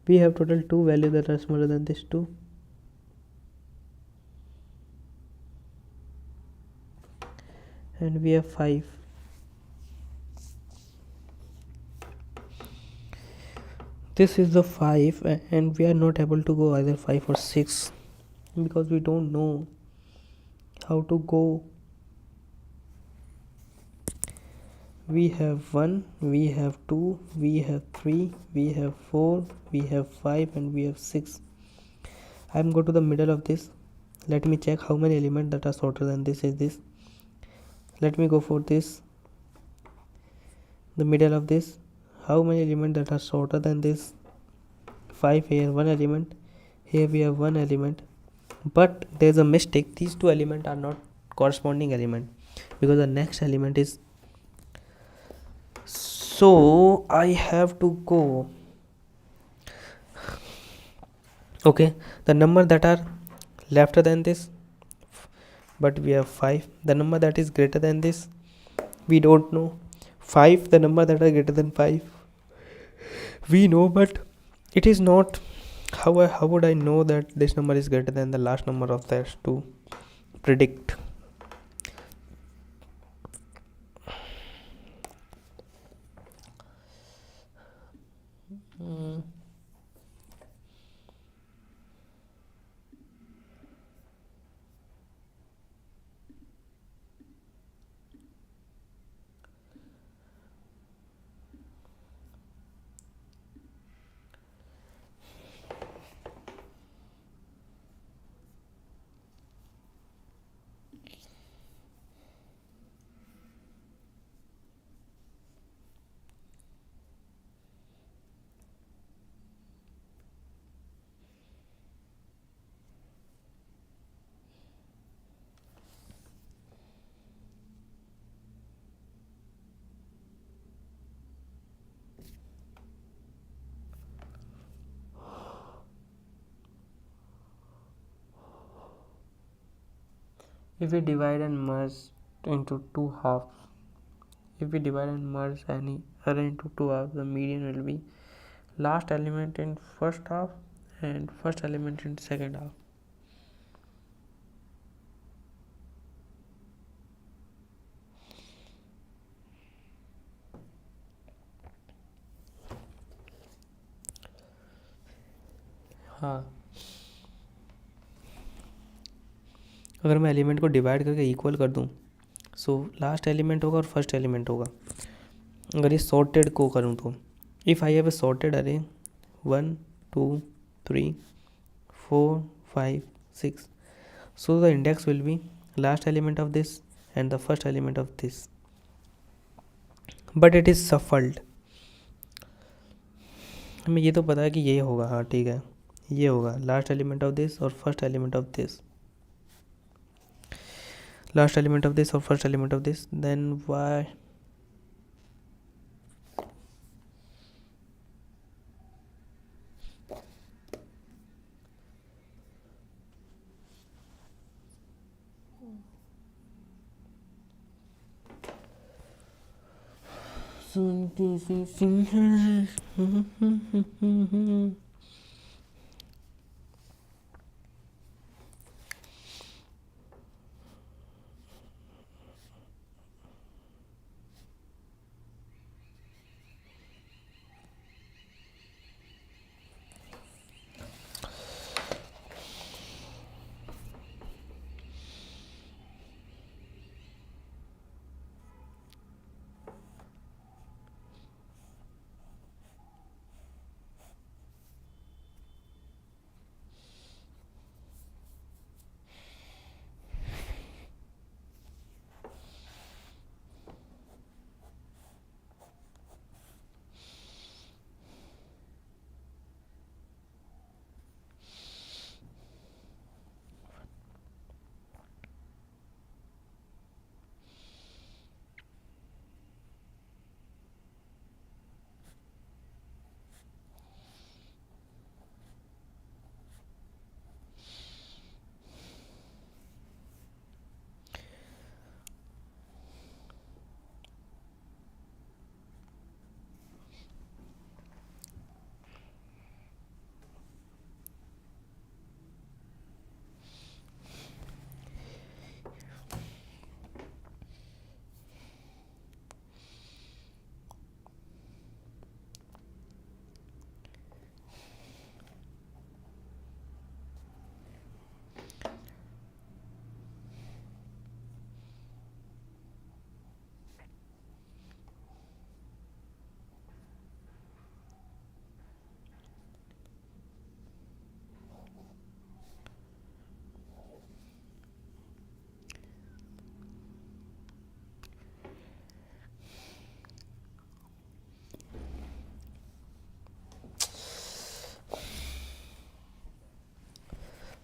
We have total two values that are smaller than this 2. And we have 5. This is the 5, and we are not able to go either 5 or 6 because we don't know how to go. We have 1, we have 2, we have 3, we have 4, we have 5, and we have 6. I am going to the middle of this. Let me check how many elements that are shorter than this is this. Let me go for this, the middle of this. How many elements that are shorter than this? 5 here, one element. Here we have one element, but there is a mistake. These two elements are not corresponding element because the next element is. So I have to go. Okay, the number that are lesser than this, but we have 5. The number that is greater than this, we don't know. 5, the number that are greater than 5, we know, but it is not. How would I know that this number is greater than the last number of that to predict? If we divide and merge into two halves, if we divide and merge any array into two halves, the median will be last element in first half and first element in second half. हाँ, अगर मैं element को divide करके equal कर दूँ, so last element होगा और first element होगा. अगर ये सॉर्टेड को करूँ तो if I have a sorted अरे 1 2 3 4 5 6, so the index will be last element of this and the first element of this, but it is shuffled. हमें ये तो पता है कि ये होगा. हाँ ठीक है, ये होगा लास्ट एलिमेंट ऑफ दिस और first element of this, last element of this और first element of this. Then Y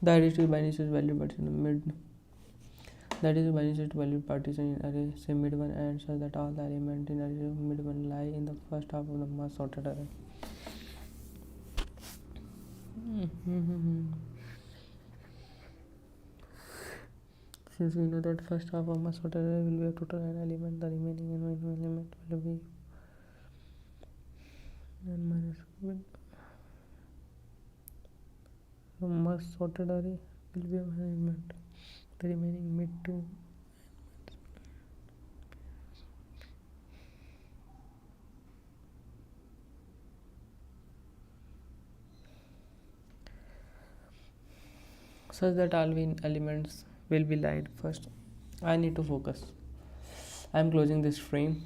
the additive binary set value partition mid, that is binary set value partition in array say mid one and such that all the elements in array mid one lie in the first half of the merge sorted array. Since we know that first half of merge sorted array will be a total n element, the remaining n element will be n minus 1. The merge sorted array will be an element, the remaining mid 2. Such that all elements will be light first. I need to focus. I am closing this frame.